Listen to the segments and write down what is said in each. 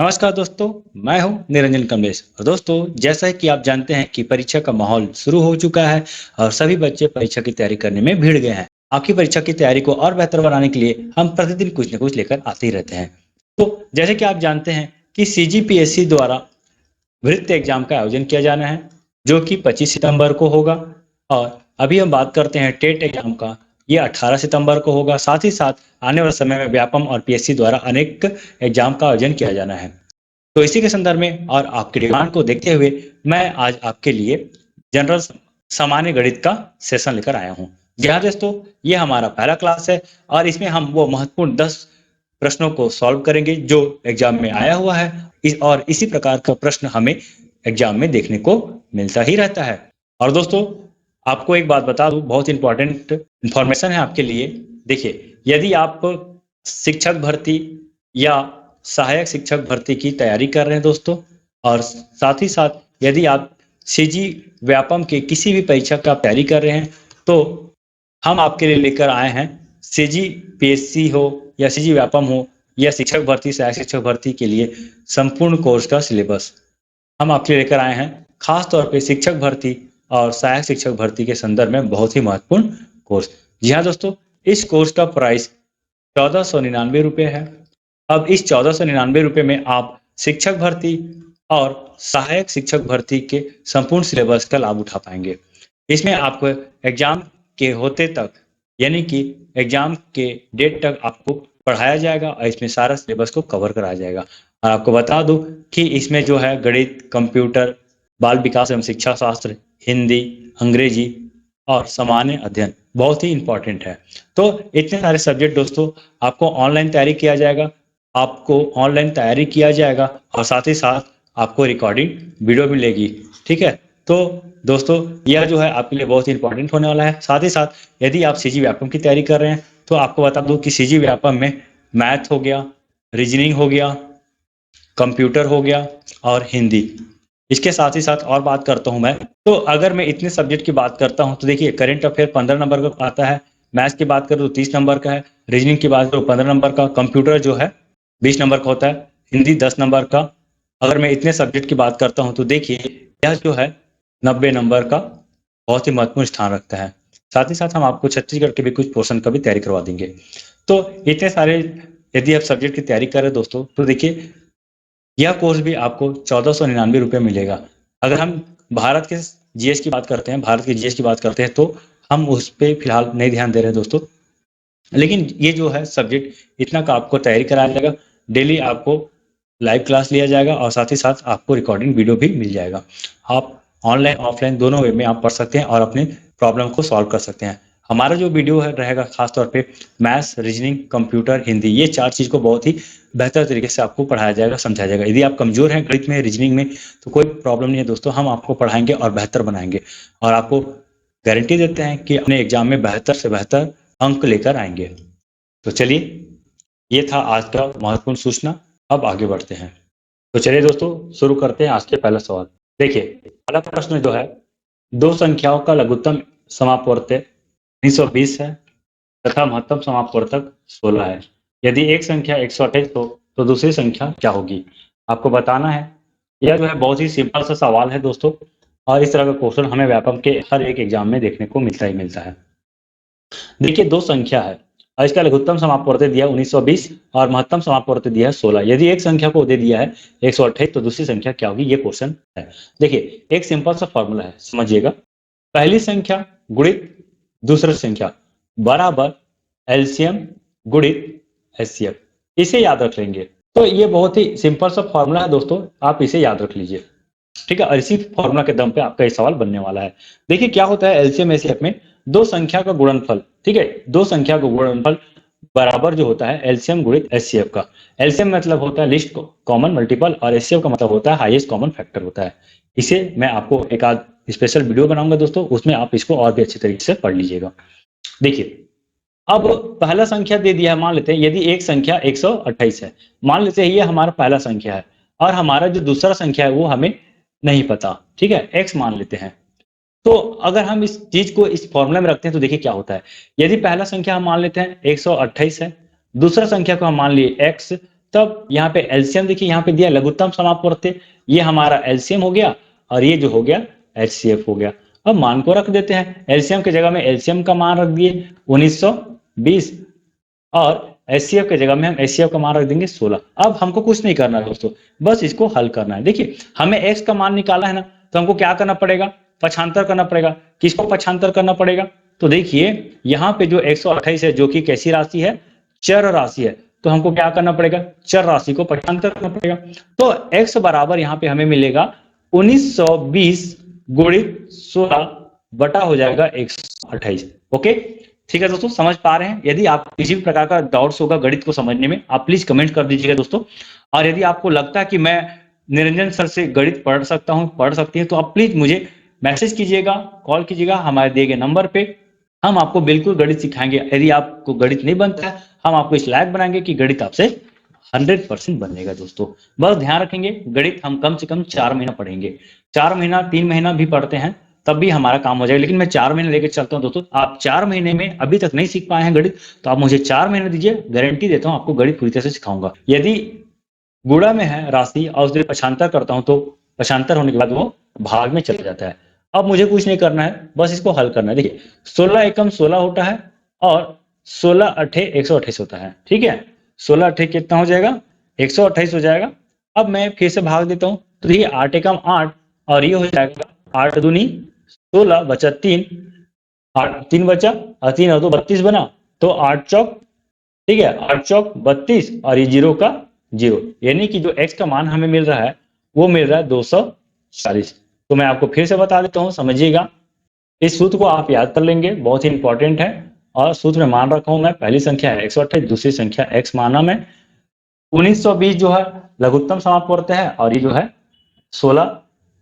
नमस्कार दोस्तों, मैं हूं निरंजन कमलेश। और दोस्तों, जैसा है कि आप जानते हैं कि परीक्षा का माहौल शुरू हो चुका है और सभी बच्चे परीक्षा की तैयारी करने में भिड़ गए हैं। आपकी परीक्षा की तैयारी को और बेहतर बनाने के लिए हम प्रतिदिन कुछ न कुछ लेकर आते ही रहते हैं। तो जैसे कि आप जानते हैं कि सीजीपीएससी द्वारा वृत्ति एग्जाम का आयोजन किया जाना है, जो कि 25 सितंबर को होगा। और अभी हम बात करते हैं टेट एग्जाम का, ये 18 सितंबर को होगा। साथ ही साथ आने वाले समय में व्यापम और पीएससी द्वारा अनेक एग्जाम का आयोजन किया जाना है। तो इसी के संदर्भ में और आपकी डिमांड को देखते हुए मैं आज आपके लिए जनरल सामान्य गणित का सेशन लेकर आया हूँ। जी हाँ दोस्तों, ये हमारा पहला क्लास है और इसमें हम वो महत्वपूर्ण 10 प्रश्नों को सॉल्व करेंगे जो एग्जाम में आया हुआ है। और इसी प्रकार का प्रश्न हमें एग्जाम में देखने को मिलता ही रहता है। और दोस्तों, आपको एक बात बता दूं, बहुत इंपॉर्टेंट इंफॉर्मेशन है आपके लिए। देखिए, यदि आप शिक्षक भर्ती या सहायक शिक्षक भर्ती की तैयारी कर रहे हैं दोस्तों, और साथ ही साथ यदि आप सीजी व्यापम के किसी भी परीक्षा का तैयारी कर रहे हैं, तो हम आपके लिए लेकर आए हैं सीजी पीएससी हो या सीजी व्यापम हो या शिक्षक भर्ती सहायक शिक्षक भर्ती के लिए संपूर्ण कोर्स का सिलेबस हम आपके लिए लेकर आए हैं। खास तौर पे शिक्षक भर्ती और सहायक शिक्षक भर्ती के संदर्भ में बहुत ही महत्वपूर्ण कोर्स। जी हाँ दोस्तों, इस कोर्स का प्राइस 1499 रुपये है। अब इस 1499 रुपये में आप शिक्षक भर्ती और सहायक शिक्षक भर्ती के संपूर्ण सिलेबस का लाभ उठा पाएंगे। इसमें आपको एग्जाम के होते तक, यानी कि एग्जाम के डेट तक आपको पढ़ाया जाएगा और इसमें सारा सिलेबस को कवर कराया जाएगा। और आपको बता दूं कि इसमें जो है गणित, कंप्यूटर, बाल विकास एवं शिक्षा शास्त्र, हिंदी, अंग्रेजी और सामान्य अध्ययन बहुत ही इंपॉर्टेंट है। तो इतने सारे सब्जेक्ट दोस्तों आपको ऑनलाइन तैयारी किया जाएगा, और साथ ही साथ आपको रिकॉर्डिंग वीडियो मिलेगी। ठीक है, तो दोस्तों यह जो है आपके लिए बहुत ही इंपॉर्टेंट होने वाला है। साथ ही साथ यदि आप सीजी व्यापम की तैयारी कर रहे हैं तो आपको बता दूं कि सीजी व्यापम में मैथ हो गया, रीजनिंग हो गया, कंप्यूटर हो गया और हिंदी। इसके साथ ही साथ और बात करता हूं मैं, तो अगर मैं इतने सब्जेक्ट की बात करता हूं तो देखिए, करंट अफेयर 15 नंबर का आता है, मैथ्स की बात करूं तो 30 नंबर का है, रीजनिंग की बात करूं 15 नंबर का, कंप्यूटर जो है 20 नंबर का होता है, हिंदी 10 नंबर का। अगर मैं इतने सब्जेक्ट की बात करता हूं तो देखिए, यह जो है 90 नंबर का बहुत ही महत्वपूर्ण स्थान रखता है। साथ ही साथ हम आपको छत्तीसगढ़ के भी कुछ पोर्शन का भी तैयारी करवा देंगे। तो इतने सारे यदि आप सब्जेक्ट की तैयारी कर रहे हैं दोस्तों, तो देखिए यह कोर्स भी आपको 1499 रुपये मिलेगा। अगर हम भारत के जीएस की बात करते हैं, तो हम उस पर फिलहाल नहीं ध्यान दे रहे हैं दोस्तों। लेकिन ये जो है सब्जेक्ट इतना का आपको तैयारी कराया जाएगा, डेली आपको लाइव क्लास लिया जाएगा और साथ ही साथ आपको रिकॉर्डिंग वीडियो भी मिल जाएगा। आप ऑनलाइन ऑफलाइन दोनों वे में आप पढ़ सकते हैं और अपने प्रॉब्लम को सॉल्व कर सकते हैं। हमारा जो वीडियो है रहेगा खास तौर पे मैथ्स, रीजनिंग, कंप्यूटर, हिंदी, ये 4 चीज को बहुत ही बेहतर तरीके से आपको पढ़ाया जाएगा, समझाया जाएगा। यदि आप कमजोर हैं गणित में, रीजनिंग में, तो कोई प्रॉब्लम नहीं है दोस्तों, हम आपको पढ़ाएंगे और बेहतर बनाएंगे और आपको गारंटी देते हैं कि अपने एग्जाम में बेहतर से बेहतर अंक लेकर आएंगे। तो चलिए, ये था आज का महत्वपूर्ण सूचना। अब आगे बढ़ते हैं। तो चलिए दोस्तों, शुरू करते हैं आज के पहला सवाल। देखिए, पहला प्रश्न जो है, दो संख्याओं का लघुत्तम समापवर्त्य 1920 है तथा महत्तम समापवर्तक 16 है। यदि एक संख्या 128 हो तो दूसरी संख्या क्या होगी? आपको बताना है। यह जो है बहुत ही सिंपल सा सवाल है दोस्तों, और इस तरह का क्वेश्चन हमें व्यापम के हर एक एग्जाम में देखने को मिलता ही मिलता है। देखिए, दो संख्या है और इसका लघुत्तम समापवर्त्य दिया 1920 और महत्तम समापवर्त्य दिया है 16। यदि एक संख्या को दे दिया है 128 तो दूसरी संख्या क्या होगी, ये क्वेश्चन है। देखिए, एक सिंपल सा फॉर्मूला है, समझिएगा। पहली संख्या गुणित दूसरी संख्या बराबर एलसीएम गुणित एचसीएफ, इसे याद रख लेंगे। तो ये बहुत ही सिंपल सा फॉर्मूला है दोस्तों, आप इसे याद रख लीजिए। ठीक है, और इसी फॉर्मूला के दम पे आपका ये सवाल बनने वाला है। देखिए क्या होता है एलसीएम एचसीएफ में, दो संख्या का गुणनफल, ठीक है, दो संख्या का गुणनफल बराबर जो होता है एलसीएम गुणित एचसीएफ का। एलसीएम मतलब होता है लीस्ट कॉमन मल्टीपल और एचसीएफ का मतलब होता है हाईएस्ट कॉमन फैक्टर होता है। इसे मैं आपको एक आध स्पेशल वीडियो बनाऊंगा दोस्तों, उसमें आप इसको और भी अच्छे तरीके से पढ़ लीजिएगा। देखिए, अब पहला संख्या दे दिया है, मान लेते हैं यदि एक संख्या 128 है, मान लेते हैं ये हमारा पहला संख्या है और हमारा जो दूसरा संख्या है वो हमें नहीं पता, ठीक है, x मान लेते हैं। तो अगर हम इस चीज को इस फॉर्मूला में रखते हैं तो देखिए क्या होता है। यदि पहला संख्या हम मान लेते हैं 128 है, दूसरा संख्या को हम मान लिए x, तब यहाँ पे एलसीएम देखिए यहाँ पे दिया लघुत्तम समापवर्त्य, ये हमारा एलसीएम हो गया और ये जो हो गया एचसीएफ हो गया। अब मान को रख देते हैं, एलसीएम की जगह में एलसीएम का मान रख दिए 1920 और एचसीएफ की जगह में हम एचसीएफ का मान रख देंगे 16। अब हमको कुछ नहीं करना है दोस्तों, बस इसको हल करना है। देखिए हमें एक्स का मान निकाला है ना, तो हमको क्या करना पड़ेगा, पक्षांतर करना पड़ेगा। किसको पक्षांतर करना पड़ेगा, तो देखिए यहाँ पे जो 128 है जो कि कैसी राशि है, चर राशि है, तो हमको क्या करना पड़ेगा, चर राशि को पक्षांतर करना पड़ेगा। तो x बराबर यहाँ पे हमें मिलेगा 1920 गुणित 16 बटा हो जाएगा 128। ओके ठीक है दोस्तों, समझ पा रहे हैं। यदि आप किसी भी प्रकार का डाउट्स होगा गणित को समझने में, आप प्लीज कमेंट कर दीजिएगा दोस्तों। और यदि आपको लगता है कि मैं निरंजन सर से गणित पढ़ सकता हूँ, पढ़ सकती हैं, तो आप प्लीज मुझे मैसेज कीजिएगा, कॉल कीजिएगा हमारे दिए गए नंबर पे। हम आपको बिल्कुल गणित सिखाएंगे। यदि आपको गणित नहीं बनता है, हम आपको इस लायक बनाएंगे कि गणित आपसे 100% बनेगा दोस्तों। बस ध्यान रखेंगे, गणित हम कम से कम 4 महीना पढ़ेंगे। 4 महीना 3 महीना भी पढ़ते हैं तब भी हमारा काम हो जाएगा, लेकिन मैं 4 महीने लेकर चलता हूं दोस्तों। आप 4 महीने में अभी तक नहीं सीख पाए हैं गणित, तो आप मुझे 4 महीने दीजिए, गारंटी देता हूं आपको गणित पूरी तरह से सिखाऊंगा। यदि गुणा में है राशि और उससे पक्षांतर करता हूं, तो पक्षांतर होने के बाद वो भाग में चला जाता है। अब मुझे कुछ नहीं करना है, बस इसको हल करना है। देखिए 16 एकम 16 होता है और 16 अठे 128 होता है। ठीक है, 16 अठे कितना हो जाएगा, 128 हो जाएगा। अब मैं फिर से भाग देता हूँ, तो देखिए 8 एकम 8 और ये हो जाएगा 8 दूनी 16 बचा 3, 8 3 बचा और 3 और 2 32 बना, तो 8 चौक, ठीक है 8 चौक 32 और ये 0 का 0, यानी कि जो x का मान हमें मिल रहा है वो मिल रहा है 240। तो मैं आपको फिर से बता देता हूँ, समझिएगा। इस सूत्र को आप याद कर लेंगे, बहुत ही इंपॉर्टेंट है। और सूत्र में मान रखा हूं मैं, पहली संख्या है 128, दूसरी संख्या x माना मैं 1920 जो है लघुत्तम समापवर्तक है और ये जो है 16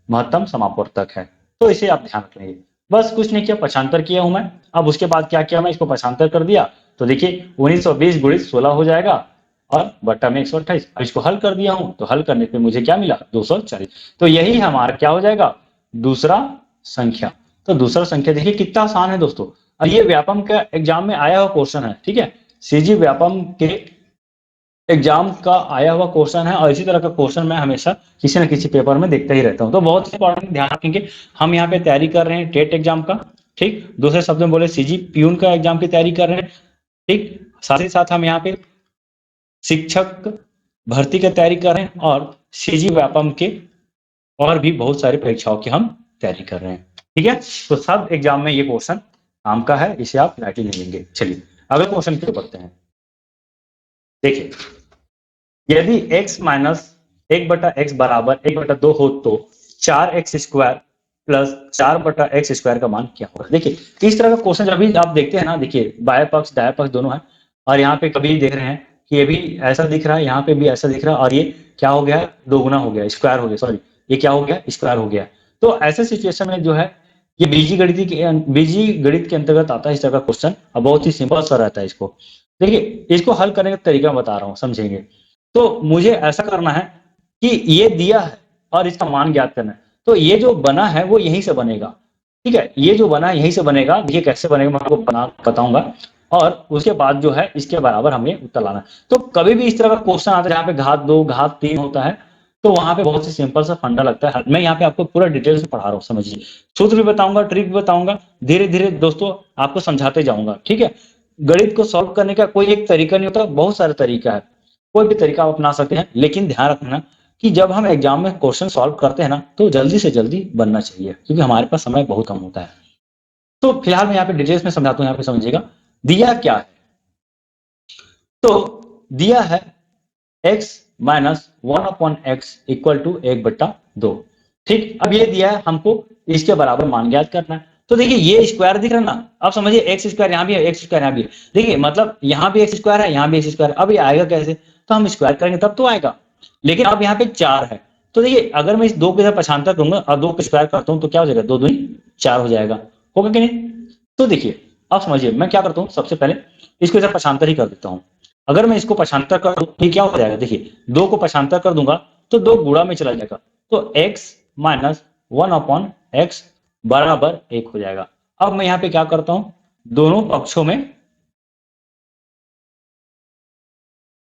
महत्तम समापवर्तक है। तो इसे आप ध्यान रखेंगे। बस कुछ नहीं किया, पक्षांतर किया हूं मैं। अब उसके बाद क्या किया मैं, इसको पक्षांतर कर दिया, तो देखिए 1920 गुणित 16 हो जाएगा और बट्टा में 128। अब इसको हल कर दिया हूं, तो हल करने पे मुझे क्या मिला, 240। तो यही हमारा क्या हो जाएगा, दूसरा संख्या। तो दूसरा संख्या देखिए कितना आसान है दोस्तों, और ये व्यापम का एग्जाम में आया हुआ क्वेश्चन है। ठीक है, सीजी व्यापम के एग्जाम का आया हुआ क्वेश्चन है, और इसी तरह का क्वेश्चन मैं हमेशा किसी न किसी पेपर में देखता ही रहता हूं। तो बहुत इंपॉर्टेंट, ध्यान रखेंगे। हम यहाँ पे तैयारी कर रहे हैं टेट एग्जाम का, ठीक, दूसरे शब्द में बोले सीजी प्यून का एग्जाम की तैयारी कर रहे हैं। ठीक, साथ ही साथ हम यहाँ पे शिक्षक भर्ती की तैयारी कर रहे हैं और सीजी व्यापम के और भी बहुत सारी परीक्षाओं की हम तैयारी कर रहे हैं। ठीक है, तो सब एग्जाम में ये क्वेश्चन काम का है, इसे आप लाइटली नहीं लेंगे। चलिए अगले क्वेश्चन की ओर बढ़ते हैं। देखिए यदि x माइनस 1/x बराबर 1/2 हो, तो 4x square plus 4/x square का मान क्या होगा। देखिए इस तरह का क्वेश्चन जब भी आप देखते हैं ना, देखिए बाएं पक्ष दाएं पक्ष दोनों है, और यहाँ पे कभी देख रहे हैं कि ये भी ऐसा दिख रहा है, यहाँ पे भी ऐसा दिख रहा है, और ये क्या हो गया, दोगुना हो गया, स्क्वायर हो गया, सॉरी ये क्या हो गया, स्क्वायर हो गया। तो ऐसे सिचुएशन में जो है ये बीजी गणित के अंतर्गत आता है इस तरह का क्वेश्चन, और बहुत ही सिंपल सा रहता है। इसको देखिए, इसको हल करने का तरीका बता रहा हूँ, समझेंगे। तो मुझे ऐसा करना है कि ये दिया है और इसका मान ज्ञात करना है, तो ये जो बना है वो यहीं से बनेगा। ठीक है, ये जो बना है यहीं से बनेगा। देखिए कैसे बनेगा मैं आपको बताऊंगा, और उसके बाद जो है इसके बराबर हमें उत्तर लाना है। तो कभी भी इस तरह का क्वेश्चन आता है जहाँ पे घात 2 घात 3 होता है, तो वहां पे बहुत ही सिंपल सा फंडा लगता है। मैं यहाँ पे आपको पूरा डिटेल से पढ़ा रहा हूँ, समझिए। सूत्र भी बताऊंगा, ट्रिक भी बताऊंगा, धीरे धीरे दोस्तों आपको समझाते जाऊंगा। ठीक है, गणित को सॉल्व करने का कोई एक तरीका नहीं होता, बहुत सारे तरीका है, कोई भी तरीका आप अपना सकते हैं। लेकिन ध्यान रखना कि जब हम एग्जाम में क्वेश्चन सॉल्व करते हैं ना, तो जल्दी से जल्दी बनना चाहिए, क्योंकि हमारे पास समय बहुत कम होता है। तो फिलहाल मैं यहाँ पे डिटेल्स में समझाता हूँ, यहाँ पे समझिएगा दिया क्या है। तो दिया है x minus 1/x equal to 1/2। ठीक, अब ये दिया है हमको, इसके बराबर मान ज्ञात करना है। तो देखिए ये स्क्वायर दिख रहा है ना, अब समझिए एक्स स्क्वायर यहाँ भी है, एक्स स्क्वायर यहाँ भी है। देखिए मतलब यहाँ भी एक्स स्क्वायर है, यहाँ भी एक्स स्क्वायर है। अब ये आएगा कैसे, तो हम स्क्वायर करेंगे तब तो आएगा। लेकिन अब यहाँ पे 4 है, तो देखिए अगर मैं इस 2 के साथ पक्षांतर करूंगा और 2 को स्क्वायर करता हूँ, तो क्या हो जाएगा, 2 दूनी 4 हो जाएगा, होगा कि नहीं। तो देखिए अब समझिए मैं क्या करता हूँ, सबसे पहले इसको इधर पक्षांतर ही कर देता हूँ। अगर मैं इसको पक्षांतर कर दूं तो क्या हो जाएगा, देखिए 2 को पक्षांतर कर दूंगा तो 2 गुणा में चला जाएगा, तो x माइनस 1/x बराबर 1 हो जाएगा। अब मैं यहाँ पे क्या करता हूं, दोनों पक्षों में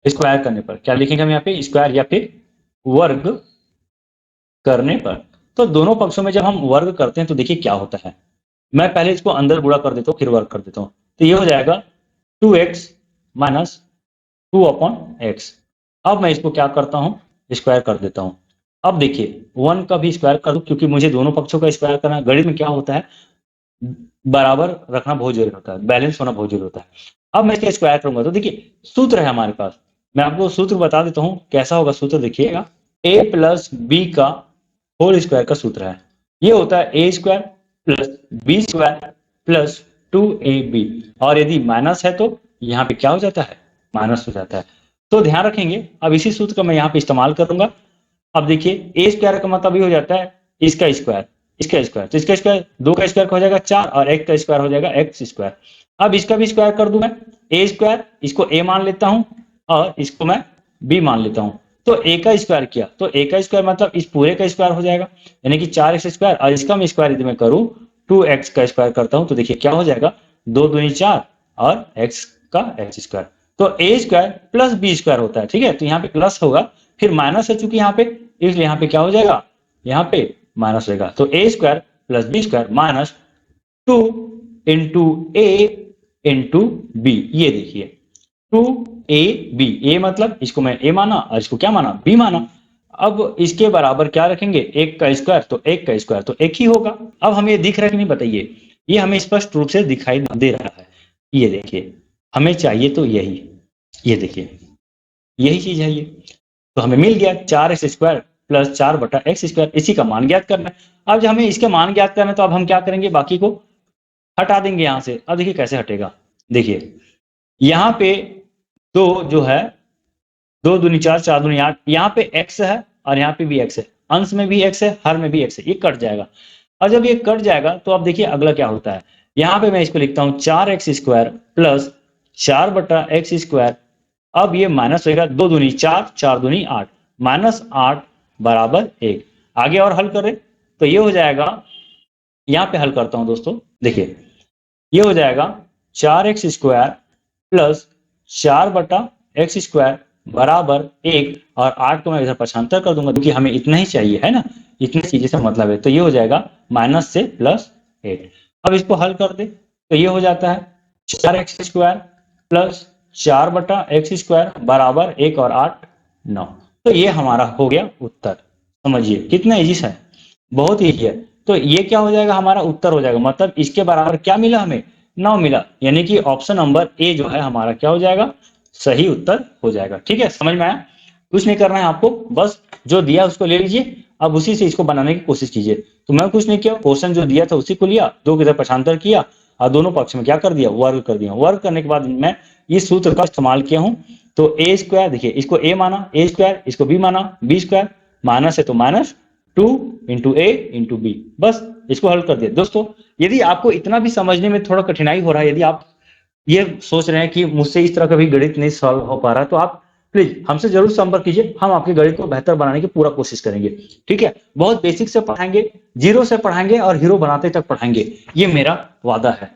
स्क्वायर करने पर क्या लिखेंगे हम यहाँ पे, स्क्वायर या फिर वर्ग करने पर। तो दोनों पक्षों में जब हम वर्ग करते हैं तो देखिए क्या होता है, मैं पहले इसको अंदर गुणा कर देता हूँ फिर वर्ग कर देता हूँ। तो ये हो जाएगा 2x माइनस 2/x। अब मैं इसको क्या करता हूँ, स्क्वायर कर देता हूँ। अब देखिए 1 का भी स्क्वायर कर दूं क्योंकि मुझे दोनों पक्षों का स्क्वायर करना है। गणित में क्या होता है, बराबर रखना बहुत जरूरी होता है, बैलेंस होना बहुत जरूरी होता है। अब मैं इसका स्क्वायर करूंगा तो देखिए सूत्र है हमारे पास, मैं आपको सूत्र बता देता हूँ कैसा होगा सूत्र, देखिएगा a प्लस बी का होल स्क्वायर का सूत्र है। ये होता है a square plus b square plus 2ab, और यदि माइनस है तो यहाँ पे क्या हो जाता है, माइनस हो जाता है। तो ध्यान रखेंगे, अब इसी सूत्र का मैं यहाँ पे इस्तेमाल करूंगा। अब देखिए ए स्क्वायर का मतलब ये हो जाता है इसका स्क्वायर, इसका स्क्वायर, तो इसका स्क्वायर 2 का स्क्वायर हो जाएगा 4 और 1 का स्क्वायर हो जाएगा एक्स स्क्वायर। अब इसका भी स्क्वायर कर दूं मैं, ए स्क्वायर इसको ए मान लेता हूं और इसको मैं बी मान लेता हूं। तो ए का स्क्वायर किया तो ए का स्क्वायर मतलब इस पूरे का स्क्वायर हो जाएगा, यानी कि 4x स्क्वायर, और इसका मैं स्क्वायर यदि मैं करूं 2x का स्क्वायर करता हूं तो देखिए क्या हो जाएगा, 2 दूनी 4 और x का एक्स स्क्वायर। तो a square plus b square होता है, ठीक है, तो यहाँ पे प्लस होगा फिर माइनस है चूंकि यहाँ पे, इसलिए यहाँ पे क्या हो जाएगा, यहाँ पे माइनस रहेगा। तो a square plus b square minus 2 into a into b. ये देखिए 2ab, ए मतलब इसको मैं ए माना और इसको क्या माना, बी माना। अब इसके बराबर क्या रखेंगे, एक का स्क्वायर तो एक का स्क्वायर तो एक ही होगा। अब हमें ये दिख रहा है कि नहीं बताइए, ये हमें स्पष्ट रूप से दिखाई दे रहा है। ये देखिए हमें चाहिए तो यही, ये देखिए यही चीज है ये, तो हमें मिल गया 4x square plus 4/x square, इसी का मान ज्ञात करना है। अब जब हमें इसके मान ज्ञात करना है तो अब हम क्या करेंगे, बाकी को हटा देंगे यहाँ से। अब देखिए कैसे हटेगा, देखिए यहाँ पे 2 जो है 2 दूनी 4 4 दूनी 8, यहाँ पे x है और यहाँ पे भी x है, अंश में भी x है हर में भी x है, ये कट जाएगा। और जब ये कट जाएगा तो अब देखिए अगला क्या होता है, यहाँ पे मैं इसको लिखता हूँ 4x square plus 4/x square. अब ये माइनस होगा, 2 दूनी 4 4 दूनी 8, -8 बराबर 1। आगे और हल करें तो ये हो जाएगा, यहाँ पे हल करता हूं दोस्तों, देखिए ये हो जाएगा 4x square plus 4/x square बराबर 1, और 8 को मैं इधर पक्षांतर कर दूंगा क्योंकि हमें इतना ही चाहिए है ना, इतनी चीजें से मतलब है। तो ये हो जाएगा माइनस से +8। अब इसको हल कर दे तो ये हो जाता है 4x square plus 4/x square बराबर 1 और 8 9। तो ये हमारा हो गया उत्तर। समझिए कितना इजी है, बहुत इजी है। तो ये क्या हो जाएगा, हमारा उत्तर हो जाएगा, मतलब इसके बराबर क्या मिला हमें, 9 मिला, यानी कि ऑप्शन नंबर ए जो है हमारा क्या हो जाएगा, सही उत्तर हो जाएगा। ठीक है, समझ में आया, कुछ नहीं करना है आपको, बस जो दिया उसको ले लीजिए, अब उसी से इसको बनाने की कोशिश कीजिए। तो मैं कुछ नहीं किया, क्वेश्चन जो दिया था उसी को लिया, 2 की इधर पक्षांतर किया और दोनों पक्ष में क्या कर दिया, वर्ग कर दिया। वर्ग करने के बाद मैं इस सूत्र का इस्तेमाल किया हूं। तो ए स्क्वायर, देखिए इसको ए माना ए स्क्वायर, इसको बी माना बी स्क्वायर, माइनस है तो minus 2 into a into B, बस इसको हल कर दिया। दोस्तों यदि आपको इतना भी समझने में थोड़ा कठिनाई हो रहा है, यदि आप ये सोच रहे हैं कि मुझसे इस तरह का भी गणित नहीं सॉल्व हो पा रहा, तो आप प्लीज हमसे जरूर संपर्क कीजिए, हम आपके गणित को बेहतर बनाने की पूरा कोशिश करेंगे। ठीक है, बहुत बेसिक से पढ़ाएंगे, जीरो से पढ़ाएंगे और हीरो बनाते तक पढ़ाएंगे, ये मेरा वादा है।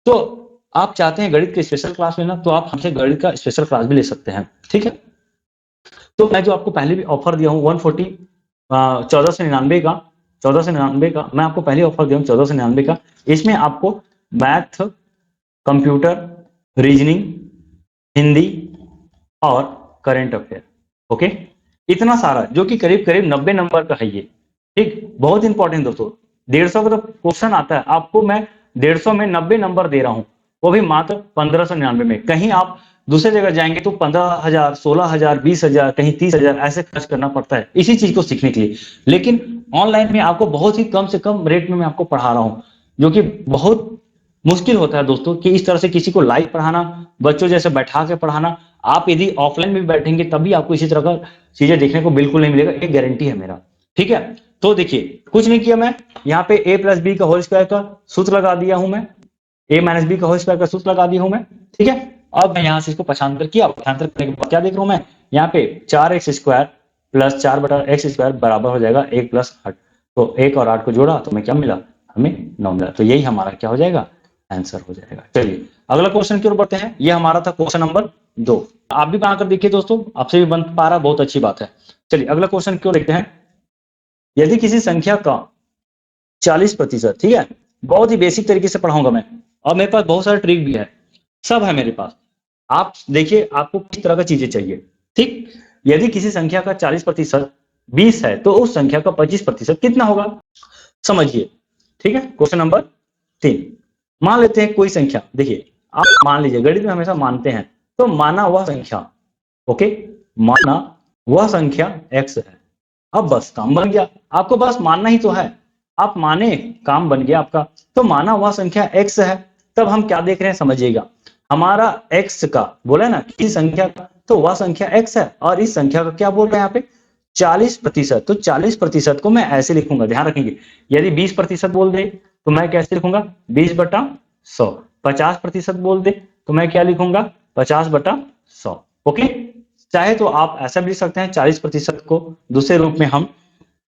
तो आप चाहते हैं गणित की स्पेशल क्लास लेना तो आप हमसे गणित का स्पेशल क्लास भी ले सकते हैं। ठीक है, तो मैं जो आपको पहले भी ऑफर दिया हूँ 140 1499 का मैं आपको पहले ऑफर दिया हूँ 1499 का। इसमें आपको मैथ, कंप्यूटर, रीजनिंग, हिंदी और करंट अफेयर, ओके, इतना सारा जो कि करीब करीब 90 नंबर का है ये। ठीक, बहुत इंपॉर्टेंट दोस्तों, 150 का तो क्वेश्चन आता है, आपको मैं 150 में 90 नंबर दे रहा हूं, वो भी मात्र 1599 में। कहीं आप दूसरे जगह जाएंगे तो 15,000, 16,000, 20,000, कहीं 30,000 ऐसे खर्च करना पड़ता है इसी चीज को सीखने के लिए। लेकिन ऑनलाइन में आपको बहुत ही कम से कम रेट में मैं आपको पढ़ा रहा हूं, जो कि बहुत मुश्किल होता है दोस्तों कि इस तरह से किसी को लाइव पढ़ाना, बच्चों जैसे बैठा के पढ़ाना। आप यदि ऑफलाइन में भी बैठेंगे तब भी आपको इसी तरह का चीजें देखने को बिल्कुल नहीं मिलेगा, एक गारंटी है मेरा। ठीक है, तो देखिए कुछ नहीं किया मैं, यहाँ पे a प्लस बी का होल स्क्वायर का सूत्र लगा दिया हूं मैं, a माइनस बी का होल स्क्वायर का सूत्र लगा दिया हूं मैं। ठीक है, अब मैं यहाँ से इसको पक्षांतर किया, पक्षांतर करने के बाद क्या देख रहा हूं मैं, यहाँ पे 4x square plus 4/x square बराबर हो जाएगा 1 + 8। तो 1 और 8 को जोड़ा तो हमें क्या मिला, हमें 9 मिला। तो यही हमारा क्या हो जाएगा, आंसर हो जाएगा। चलिए अगला क्वेश्चन की ओर बढ़ते हैं। ये हमारा था क्वेश्चन नंबर 2। आप भी बनाकर देखिए दोस्तों, आपसे भी बन पा रहा, बहुत अच्छी बात है। चलिए अगला क्वेश्चन क्यों देखते हैं। यदि किसी संख्या का 40%, ठीक है, बहुत ही बेसिक तरीके से पढ़ाऊंगा मैं, और मेरे पास बहुत सारे ट्रिक भी है, सब है मेरे पास। आप देखिए आपको किस तरह का चीजें चाहिए। ठीक, यदि किसी संख्या का 40% 20 है, तो उस संख्या का 25% कितना होगा, समझिए। ठीक है, क्वेश्चन नंबर 3। मान लेते हैं कोई संख्या, देखिए आप मान लीजिए, गणित में हमेशा मानते हैं, तो माना वह संख्या, ओके, माना वह संख्या x है। अब बस काम बन गया, आपको बस मानना ही तो है, आप माने, काम बन गया आपका। तो माना वह संख्या x है, तब हम क्या देख रहे हैं समझिएगा, हमारा x का बोला ना, किसी संख्या का, तो वह संख्या x है, और इस संख्या का क्या बोल रहे हैं यहाँ पे 40%। तो 40% को मैं ऐसे लिखूंगा, ध्यान रखेंगे। यदि 20% बोल दे तो मैं कैसे लिखूंगा, 20/100। 50% बोल दे तो मैं क्या लिखूंगा, 50/100। ओके, चाहे तो आप ऐसा भी लिख सकते हैं, 40% को दूसरे रूप में हम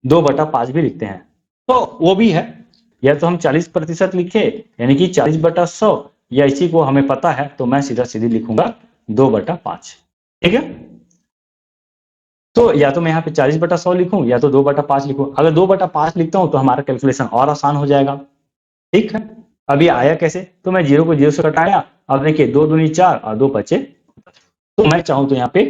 2/5 भी लिखते हैं, तो वो भी है। या तो हम 40% लिखे, यानी कि 40/100, या इसी को हमें पता है तो मैं सीधा सीधी लिखूंगा 2/5। ठीक है, तो या तो मैं यहाँ पे 40/100 लिखूं, या तो 2/5 लिखूं। अगर 2/5 लिखता हूं तो हमारा कैलकुलेशन और आसान हो जाएगा। ठीक है, अभी आया कैसे, तो मैं 0 को 0 से घटाया, अब देखिए 2 दूनी 4 और 2 बचे, तो मैं चाहूं तो यहाँ पे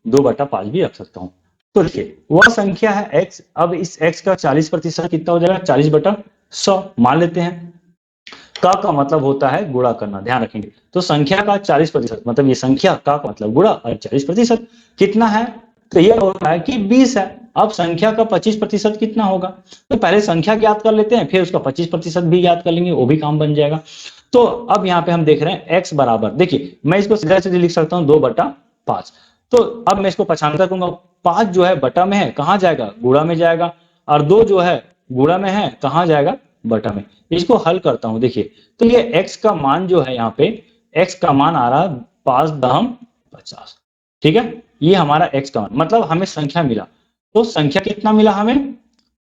2/5 भी रख सकता हूं। तो देखिए वह संख्या है x, अब इस x का 40% कितना हो जाएगा, 40/100 मान लेते हैं। का मतलब होता है गुणा करना, ध्यान रखेंगे। तो संख्या का 40%, मतलब ये संख्या का मतलब गुणा, और 40% कितना है, तो ये होता है कि 20 है। अब संख्या का 25% कितना होगा, तो पहले संख्या ज्ञात कर लेते हैं, फिर उसका 25% भी ज्ञात कर लेंगे, वो भी काम बन जाएगा। तो अब यहाँ पे हम देख रहे हैं x बराबर, देखिए मैं इसको सीधा सीधे लिख सकता हूँ 2/5। तो अब मैं इसको पछानता करूंगा, 5 जो है बटा में है, कहाँ जाएगा, गुणा में जाएगा, और 2 जो है गुणा में है, कहाँ जाएगा, बटा में। इसको हल करता हूं, देखिए तो ये x का मान जो है, यहाँ पे x का मान आ रहा 5×50। ठीक है, ये हमारा x का मान, मतलब हमें संख्या मिला, तो संख्या कितना मिला हमें,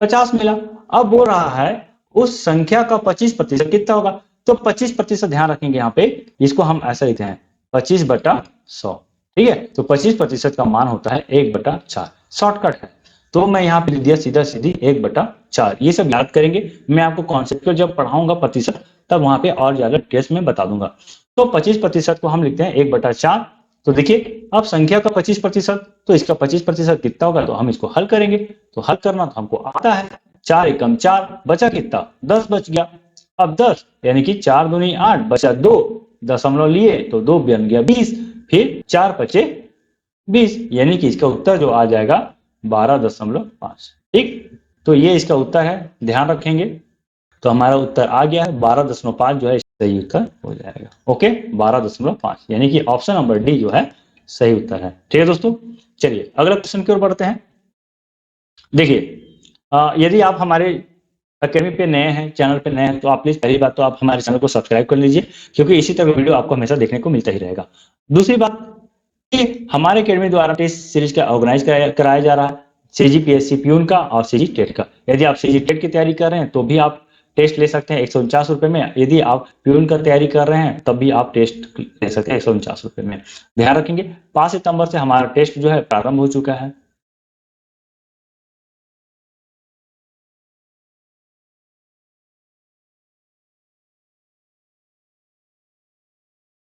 50 मिला। अब बोल रहा है उस संख्या का 25% कितना होगा, तो 25% ध्यान रखेंगे, यहाँ पे इसको हम ऐसा लिखते हैं 25/100। ठीक है, तो 25% का मान होता है 1/4, शॉर्टकट है। तो मैं यहाँ पे लिख दिया सीधा सीधी 1/4। ये सब याद करेंगे, मैं आपको कॉन्सेप्ट जब पढ़ाऊंगा प्रतिशत, तब वहां पे और ज्यादा टेस्ट में बता दूंगा। तो 25% को हम लिखते हैं 1/4। तो देखिए अब संख्या का 25%, तो इसका 25% कितना होगा, तो हम इसको हल करेंगे। तो हल करना तो हमको आता है, 4 एकम 4, बचा कितना, 10 बच गया। अब 10 यानी कि 4 दूनी 8, बचा 2, दशमलव लिए तो 2 बन गया 20, फिर 4 बचे 20, यानी कि इसका उत्तर जो आ जाएगा 12.5। ठीक, तो ये इसका उत्तर है, ध्यान रखेंगे। तो हमारा उत्तर आ गया है 12.5 जो है सही उत्तर हो जाएगा। ओके, 12.5, यानी कि ऑप्शन नंबर डी जो है सही उत्तर है। ठीक है दोस्तों, चलिए अगला क्वेश्चन की ओर बढ़ते हैं। देखिए यदि आप हमारे अकेडमी पे नए हैं, चैनल पे नए हैं, तो आप प्लीज पहली बात तो आप हमारे चैनल को सब्सक्राइब कर लीजिए, क्योंकि इसी तरह वीडियो आपको हमेशा देखने को मिलता ही रहेगा। दूसरी बात, हमारे अकेडमी द्वारा टेस्ट सीरीज का ऑर्गेनाइज कराया जा रहा है, सीजीपीएससी प्यून का और सीजी टेट का। यदि आप सीजी टेट की तैयारी कर रहे हैं तो भी आप टेस्ट ले सकते हैं 149 रुपए में। यदि आप प्यून का तैयारी कर रहे हैं तब भी आप टेस्ट ले सकते हैं 149 रुपए में। ध्यान रखेंगे 5 सितंबर से हमारा टेस्ट जो है प्रारंभ हो चुका है।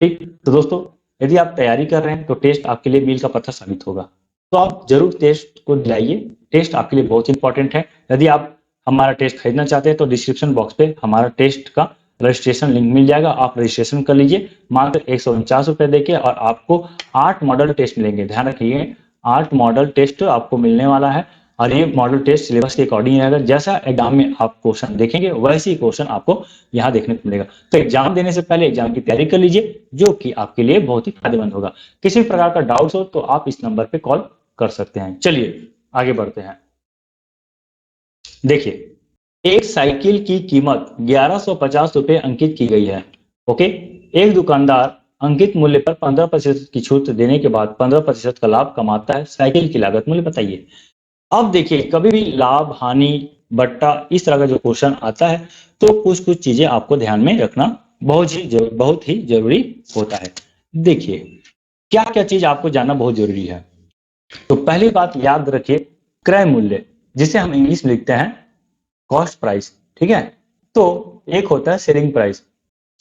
ठीक, तो दोस्तों यदि आप तैयारी कर रहे हैं तो टेस्ट आपके लिए मील का पत्थर साबित होगा, तो आप जरूर टेस्ट को दिलाइए। टेस्ट आपके लिए बहुत इंपॉर्टेंट है। यदि आप हमारा टेस्ट खरीदना चाहते हैं तो डिस्क्रिप्शन बॉक्स पे हमारा टेस्ट का रजिस्ट्रेशन लिंक मिल जाएगा, आप रजिस्ट्रेशन कर लीजिए मात्र 149 रुपए देके, और आपको 8 मॉडल टेस्ट मिलेंगे। ध्यान रखिए 8 मॉडल टेस्ट आपको मिलने वाला है, और ये मॉडल टेस्ट सिलेबस के अकॉर्डिंग रहेगा। जैसा एग्जाम में आप क्वेश्चन देखेंगे वैसे ही क्वेश्चन आपको यहाँ देखने को मिलेगा। तो एग्जाम देने से पहले एग्जाम की तैयारी कर लीजिए, जो कि आपके लिए बहुत ही फायदेमंद होगा। किसी प्रकार का डाउट हो तो आप इस नंबर पे कॉल कर सकते हैं। चलिए आगे बढ़ते हैं। देखिए एक साइकिल की कीमत 1150 रुपए अंकित की गई है। ओके, एक दुकानदार अंकित मूल्य पर 15% की छूट देने के बाद 15% का लाभ कमाता है। साइकिल की लागत मूल्य बताइए। अब देखिए कभी भी लाभ हानि बट्टा इस तरह का जो क्वेश्चन आता है, तो कुछ कुछ चीजें आपको ध्यान में रखना बहुत ही जरूरी होता है। देखिए क्या क्या चीज आपको जानना बहुत जरूरी है। तो पहली बात याद रखिए, क्रय मूल्य, जिसे हम इंग्लिश में लिखते हैं कॉस्ट प्राइस, ठीक है। तो एक होता है सेलिंग प्राइस,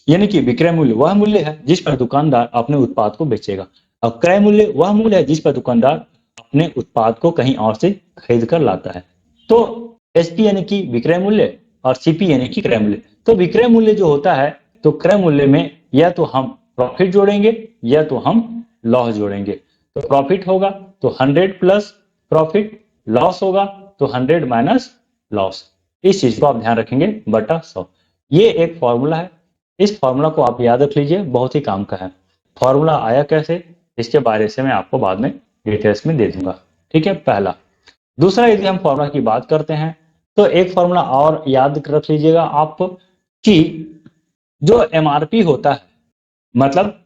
यानी कि विक्रय मूल्य वह मूल्य है जिस पर दुकानदार अपने उत्पाद को बेचेगा, और क्रय मूल्य वह मूल्य है जिस पर दुकानदार अपने उत्पाद को कहीं और से खरीद कर लाता है। तो एसपी यानी कि विक्रय मूल्य और सीपी यानी कि क्रय मूल्य। तो विक्रय मूल्य जो होता है, तो क्रय मूल्य में या तो हम प्रॉफिट जोड़ेंगे या तो हम लॉस जोड़ेंगे। तो प्रॉफिट होगा तो 100 प्लस प्रॉफिट, लॉस होगा तो 100 माइनस लॉस। इस चीज को आप ध्यान रखेंगे बटा 100। ये एक फॉर्मूला है, इस फॉर्मूला को आप याद रख लीजिए, बहुत ही काम का है। फॉर्मूला आया कैसे, इसके बारे से मैं आपको बाद में डिटेल्स में दे दूंगा, ठीक है, पहला। दूसरा, यदि हम फॉर्मूला की बात करते हैं तो एक फॉर्मूला और याद रख लीजिएगा आप, कि जो एमआरपी होता है, मतलब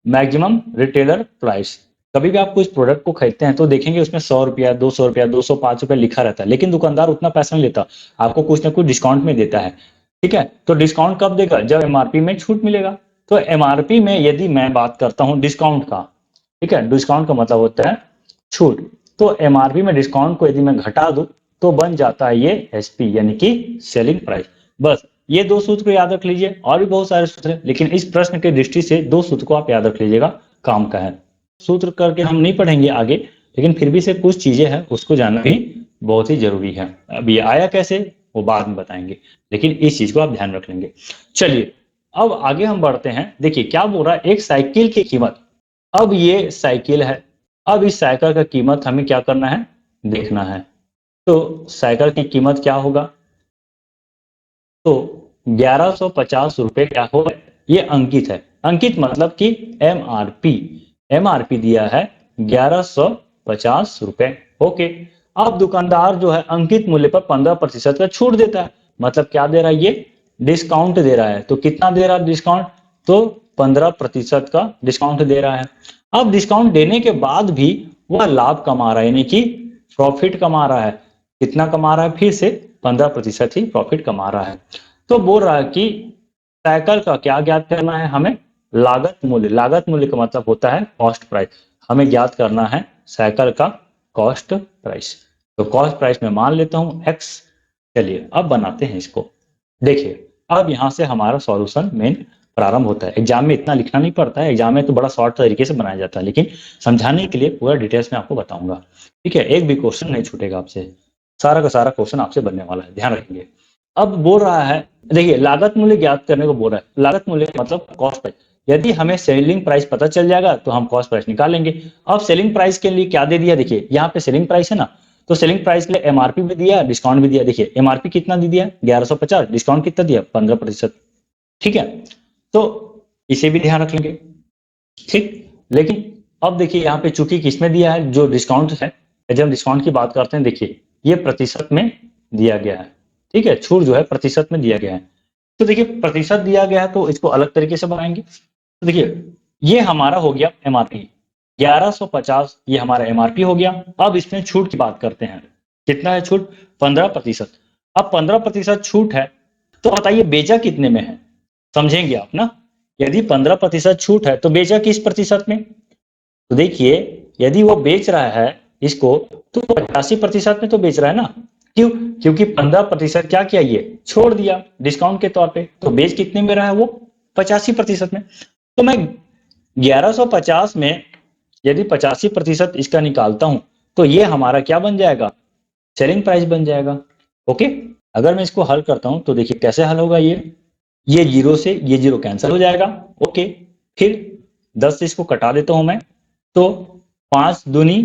मैक्सिमम रिटेलर प्राइस। कभी भी आप कुछ प्रोडक्ट को खरीदते हैं तो देखेंगे उसमें 100 रुपया, 200 रुपया, 205 रुपया लिखा रहता है, लेकिन दुकानदार उतना पैसा नहीं लेता, आपको कुछ ना कुछ डिस्काउंट में देता है, ठीक है। तो डिस्काउंट कब देगा, जब एमआरपी में छूट मिलेगा। तो एमआरपी में यदि मैं बात करता हूं डिस्काउंट का, ठीक है, डिस्काउंट का मतलब होता है छूट। तो एमआरपी में डिस्काउंट को यदि मैं घटा दूं तो बन जाता है ये एसपी यानी कि सेलिंग प्राइस। बस ये दो सूत्र को याद रख लीजिए, और भी बहुत सारे सूत्र हैं, लेकिन इस प्रश्न के दृष्टि से दो सूत्र को आप याद रख लीजिएगा, काम का है। सूत्र करके हम नहीं पढ़ेंगे आगे, लेकिन फिर भी से कुछ चीजें हैं उसको जानना भी बहुत ही जरूरी है। अब ये आया कैसे वो बाद में बताएंगे, लेकिन इस चीज को आप ध्यान रख लेंगे। चलिए अब आगे हम बढ़ते हैं। देखिए क्या बोल रहा है, एक साइकिल की कीमत। अब ये साइकिल है, अब इस साइकिल का कीमत हमें क्या करना है, देखना है। तो साइकिल की कीमत क्या होगा, तो 1150 रुपए क्या हो, ये अंकित है। अंकित मतलब कि एमआरपी, एमआरपी दिया है 1150 रुपए। ओके, अब दुकानदार जो है अंकित मूल्य पर 15% का छूट देता है, मतलब क्या दे रहा है, ये डिस्काउंट दे रहा है। तो कितना दे रहा है डिस्काउंट, तो 15% का डिस्काउंट दे रहा है। अब डिस्काउंट देने के बाद भी वह लाभ कमा रहा है, यानी कि प्रॉफिट कमा रहा है। कितना कमा रहा है, फिर से 15% ही प्रॉफिट कमा रहा है। तो बोल रहा है कि साइकिल का क्या ज्ञात करना है हमें, लागत मूल्य। लागत मूल्य का मतलब होता है कॉस्ट प्राइस, हमें ज्ञात करना है साइकिल का कॉस्ट प्राइस। तो कॉस्ट प्राइस में मान लेता हूं एक्स। चलिए अब बनाते हैं इसको। देखिए अब यहां से हमारा सॉल्यूशन मेन प्रारंभ होता है। एग्जाम में इतना लिखना नहीं पड़ता है, एग्जाम में तो बड़ा शॉर्ट तरीके से बनाया जाता है, लेकिन समझाने के लिए पूरा डिटेल्स में आपको बताऊंगा, ठीक है। एक भी क्वेश्चन नहीं छूटेगा आपसे, सारा का सारा क्वेश्चन आपसे बनने वाला है, ध्यान रखेंगे। अब बोल रहा है, देखिए लागत मूल्य ज्ञात करने को बोल रहा है। लागत मूल्य मतलब कॉस्ट प्राइस। यदि हमें सेलिंग प्राइस पता चल जाएगा तो हम कॉस्ट प्राइस निकाल लेंगे। अब सेलिंग प्राइस के लिए क्या दे दिया, देखिए यहाँ पे सेलिंग प्राइस है ना, तो सेलिंग प्राइस के लिए एमआरपी भी दिया, डिस्काउंट भी दिया। देखिए एमआरपी कितना दे दिया 1150, डिस्काउंट कितना दिया 15%, ठीक है। तो इसे भी ध्यान रख लेंगे, ठीक। लेकिन अब देखिए यहाँ पे चूंकि किसमें दिया है, जो डिस्काउंट है, जब हम डिस्काउंट की बात करते हैं, देखिए ये प्रतिशत में दिया गया है, ठीक है, छूट जो है प्रतिशत में दिया गया है। तो देखिए प्रतिशत दिया गया है तो इसको अलग तरीके से बनाएंगे। तो देखिए ये हमारा हो गया एमआरपी 1150, ये हमारा एमआरपी हो गया। अब इसमें छूट की बात करते हैं, कितना है छूट, 15%। अब 15% छूट है, तो बताइए बेचा कितने में है, समझेंगे आप ना। यदि 15% छूट है तो बेचा किस प्रतिशत में, तो देखिए यदि वो बेच रहा है इसको तो 85% में तो बेच रहा है ना। क्यों, क्योंकि 15% क्या किया, ये छोड़ दिया डिस्काउंट के तौर पे, तो बेच कितने में रहा है वो 85% में। तो मैं 1150 में यदि 85% इसका निकालता हूं तो ये हमारा क्या बन जाएगा, सेलिंग प्राइस बन जाएगा। ओके, अगर मैं इसको हल करता हूं तो देखिए कैसे हल होगा, ये जीरो से ये जीरो कैंसिल हो जाएगा। ओके, फिर 10 से इसको कटा देता हूं मैं, तो 5 दूनी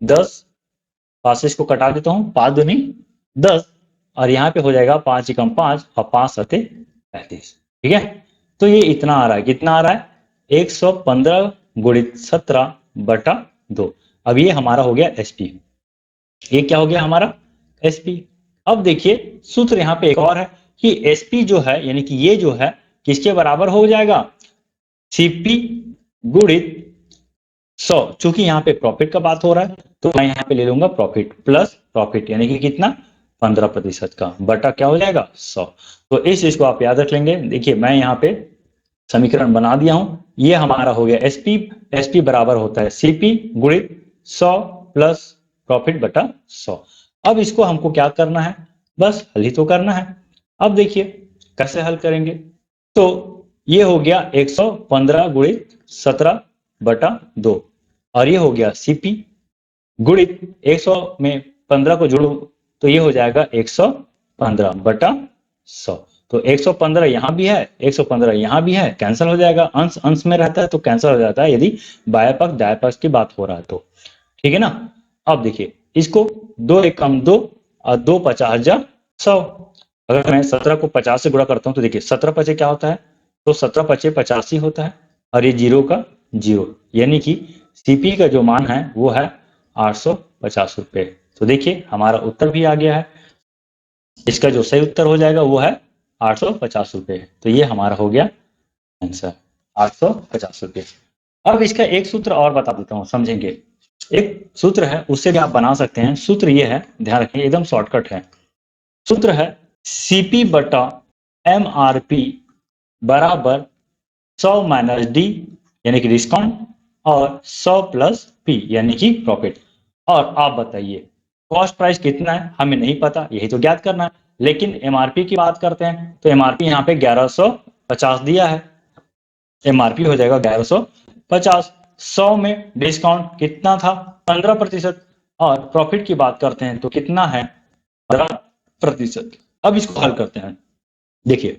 10, 5 से इसको कटा देता हूं, 5 दूनी 10, और यहाँ पे हो जाएगा 5 एकम 5 और 5 सते 35, ठीक है। तो ये इतना आ रहा है, कितना आ रहा है 115 गुणित 17 बटा 2। अब ये हमारा हो गया एसपी, ये क्या हो गया हमारा एसपी। अब देखिए सूत्र यहाँ पे एक और है कि एसपी जो है यानी कि ये जो है किसके बराबर हो जाएगा, सीपी गुणित 100। चूंकि यहाँ पे प्रॉफिट का बात हो रहा है तो मैं यहाँ पे ले लूंगा प्रॉफिट प्लस प्रॉफिट, यानी कि कितना 15% का बटा क्या हो जाएगा 100। तो इस चीज को आप याद रख लेंगे। देखिए मैं यहाँ पे समीकरण बना दिया हूं, ये हमारा हो गया एसपी। एसपी बराबर होता है सीपी गुणित 100 प्लस प्रॉफिट बटा 100। अब इसको हमको क्या करना है, बस हल ही तो करना है। अब देखिए कैसे हल करेंगे। तो ये हो गया 115 गुणित 17 बटा 2 और ये हो गया सीपी गुणित 100 में 15 को जोड़ो तो ये हो जाएगा 115 बटा 100। तो 115 यहाँ भी है, 115 यहाँ भी है, कैंसिल हो जाएगा। अंश अंश में रहता है तो कैंसिल हो जाता है यदि बाएं पक्ष दाएं पक्ष की बात हो रहा है तो, ठीक है ना। अब देखिए इसको 2 एकम 2 और 2 50 जा 100। अगर मैं 17 को 50 से गुणा करता हूँ तो देखिए 17 पचे क्या होता है, तो 17 पचे 85 होता है और ये जीरो का जीरो, यानी कि सीपी का जो मान है वो है 850 रुपए। तो देखिए हमारा उत्तर भी आ गया है। इसका जो सही उत्तर हो जाएगा वो है 850 रुपए। तो ये हमारा हो गया आंसर 850 रुपए। अब इसका एक सूत्र और बता देता हूँ, समझेंगे। एक सूत्र है उससे भी आप बना सकते हैं। सूत्र ये है, ध्यान रखिए एकदम शॉर्टकट है। सूत्र है सीपी बटा एमआरपी बराबर 100 माइनस डी यानी कि डिस्काउंट और 100 प्लस पी यानी कि प्रॉफिट। और आप बताइए कॉस्ट प्राइस कितना है, हमें नहीं पता, यही तो ज्ञात करना है। लेकिन एमआरपी की बात करते हैं तो एमआरपी यहाँ पे 1150 दिया है, एमआरपी हो जाएगा 1150। 100 में डिस्काउंट कितना था, 15%। और प्रॉफिट की बात करते हैं तो कितना है, 15%। अब इसको हल करते हैं। देखिए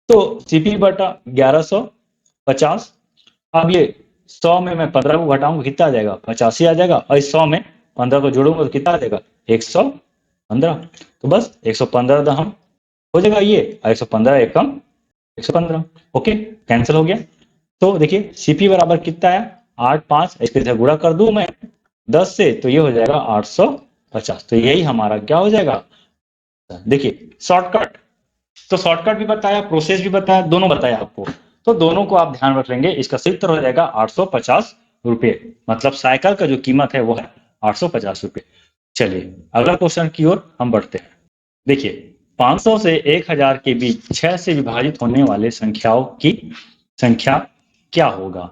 तो सीपी बटा 1150, अब ये 100 में मैं 15 को घटाऊंगा कितना आ जाएगा, 85 आ जाएगा। और इस 100 में 15 को जोड़ूंगा तो कितना आ जाएगा, 115। तो बस 115 दहम हो जाएगा ये, 115 एकम 115। ओके, कैंसिल हो गया। तो देखिए सीपी बराबर कितना है, 8 5, इसके साथ गुणा कर दूं मैं 10 से तो ये हो जाएगा 850। तो यही हमारा क्या हो जाएगा। देखिए शॉर्टकट, तो शॉर्टकट भी बताया, प्रोसेस भी बताया, दोनों बताया आपको। तो दोनों को आप ध्यान रख लेंगे, इसका सही उत्तर हो जाएगा 850 रुपये। मतलब साइकिल का जो कीमत है वो है 850 रुपये। चलिए अगला क्वेश्चन की ओर हम बढ़ते हैं। देखिए 500 से 1000 के बीच 6 से विभाजित होने वाले संख्याओं की संख्या क्या होगा।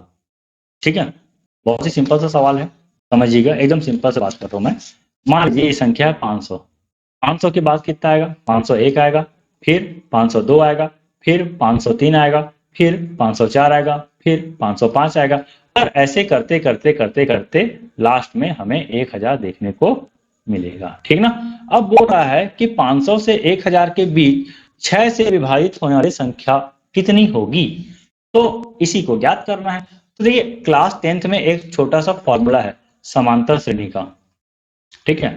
ठीक है, बहुत ही सिंपल सा सवाल है, समझिएगा, एकदम सिंपल से बात कर रहा हूं मैं। मान लीजिए ये संख्या है 500, 500 के बाद कितना आएगा, 501 आएगा, फिर 502 आएगा, फिर 503 आएगा, फिर 504 आएगा, फिर 505 आएगा। और ऐसे करते करते करते करते लास्ट में हमें 1000 देखने को मिलेगा। ठीक ना। अब बोल रहा है कि 500 से 1000 के बीच 6 से विभाजित होने वाली संख्या कितनी होगी, तो इसी को ज्ञात करना है। तो देखिए क्लास 10th में एक छोटा सा फॉर्मूला है समांतर श्रेणी का। ठीक है,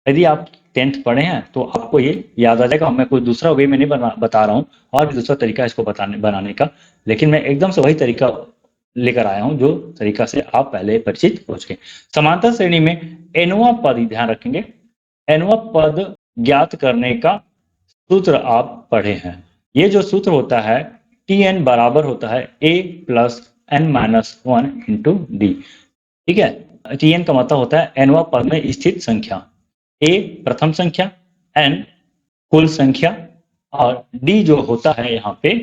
यदि आप 10th पढ़े हैं तो आपको ये याद आ जाएगा। मैं कोई दूसरा वे में नहीं बता रहा हूँ, और भी दूसरा तरीका इसको बनाने का, लेकिन मैं एकदम से वही तरीका लेकर आया हूं जो तरीका से आप पहले परिचित हो चुके। समांतर श्रेणी में एनवा पद, ध्यान रखेंगे, एनवा पद ज्ञात करने का सूत्र आप पढ़े हैं। ये जो सूत्र होता है टी एन बराबर होता है a plus n minus 1 into d. ठीक है, टी एन का मतलब होता है एनवा पद में स्थित संख्या, ए प्रथम संख्या, एन कुल संख्या, और डी जो होता है यहाँ पे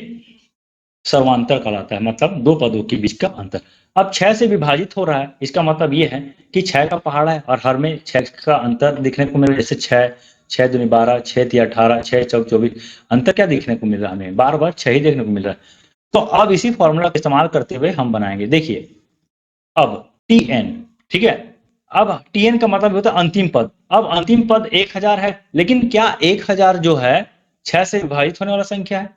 सर्वांतर कहलाता है, मतलब दो पदों के बीच का अंतर। अब 6 से विभाजित हो रहा है, इसका मतलब ये है कि 6 का पहाड़ा है और हर में 6 का अंतर दिखने को मिल रहा है। जैसे 6 6 दूनी 12, 6 तिया 18, 6 चौक 24, अंतर क्या देखने को मिल रहा है, हमें बार बार 6 ही देखने को मिल रहा है। तो अब इसी फॉर्मूला का इस्तेमाल करते हुए हम बनाएंगे। देखिए अब टी एन, ठीक है, अब टी एन का मतलब होता है अंतिम पद। अब अंतिम पद 1000 है, लेकिन क्या 1000 जो है 6 से विभाजित होने वाला संख्या है,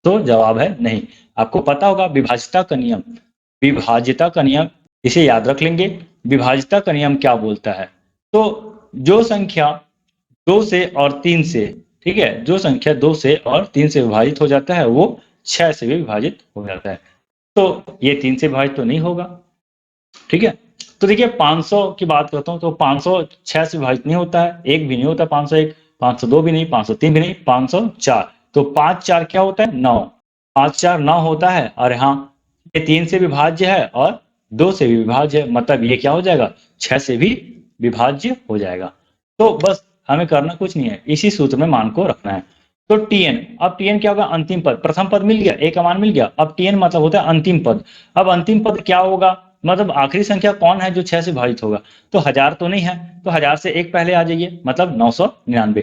तो जवाब है नहीं। आपको पता होगा विभाजिता का नियम, विभाजिता का नियम इसे याद रख लेंगे। विभाजिता का नियम क्या बोलता है, तो जो संख्या 2 से और 3 से, ठीक है, जो संख्या 2 से और 3 से विभाजित हो जाता है वो 6 से भी विभाजित हो जाता है। तो ये 3 से विभाजित तो नहीं होगा। ठीक है, तो देखिए 500 की बात करता हूं तो 500 6 से विभाजित नहीं होता है, एक भी नहीं होता 501, 502 भी नहीं, 503 भी नहीं, 504। तो 5 4 क्या होता है, 9, 5 4 9 होता है। और यहाँ ये 3 से विभाज्य है और 2 से भी विभाज्य है, मतलब ये क्या हो जाएगा, 6 से भी विभाज्य हो जाएगा। तो बस हमें करना कुछ नहीं है, इसी सूत्र में मान को रखना है। तो टीएन, अब टीएन क्या होगा, अंतिम पद, प्रथम पद मिल गया, ए का मान मिल गया, अब टीएन मतलब होता है अंतिम पद। अब अंतिम पद क्या होगा, मतलब आखिरी संख्या कौन है जो 6 से विभाजित होगा, तो 1000 तो नहीं है, तो 1000 से एक पहले आ जाइए, मतलब 999।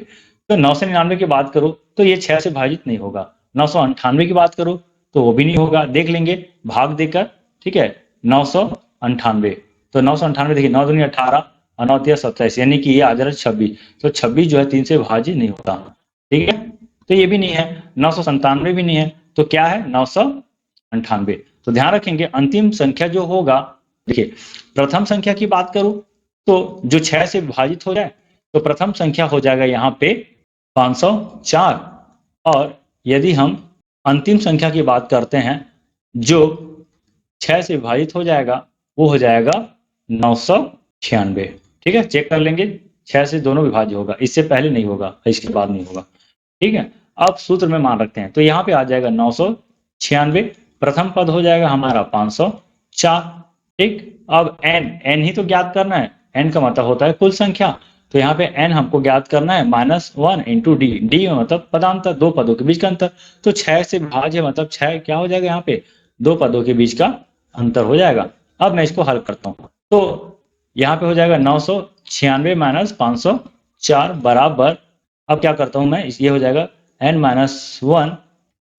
तो 999 की बात करो तो ये 6 से विभाजित नहीं होगा। 998 की बात करो तो वो भी नहीं होगा, देख लेंगे भाग देकर, ठीक है। 998, तो 998 देखिए, 9 दूनी 18 और 9 तिया 27, यानी कि ये आ जा रहा है 26। तो 26 जो है 3 से विभाजित नहीं होता, ठीक है। तो ये भी नहीं है, 997 भी नहीं है, तो क्या है, 998। तो ध्यान रखेंगे अंतिम संख्या जो होगा, देखिए प्रथम संख्या की बात करूं तो जो 6 से विभाजित हो जाए तो प्रथम संख्या हो जाएगा यहाँ पे 504। और यदि हम अंतिम संख्या की बात करते हैं जो 6 से विभाजित हो जाएगा, वो हो जाएगा 996। ठीक है, चेक कर लेंगे, 6 से दोनों विभाज्य होगा, इससे पहले नहीं होगा, इसके बाद नहीं होगा, ठीक है। अब सूत्र में मान रखते हैं, तो यहाँ पे आ जाएगा 996, प्रथम पद हो जाएगा हमारा 504, ठीक। अब एन ही तो ज्ञात करना है, एन का मतलब होता है कुल संख्या, तो यहाँ पे एन हमको ज्ञात करना है -1 इंटू डी, डी मतलब पदांतर, दो पदों के बीच का अंतर। तो 6 से विभाज्य मतलब 6 क्या हो जाएगा, यहाँ पे दो पदों के बीच का अंतर हो जाएगा। अब मैं इसको हल करता हूँ, तो यहाँ पे हो जाएगा 996 माइनस 504 बराबर, अब क्या करता हूं मैं, ये हो जाएगा n-1।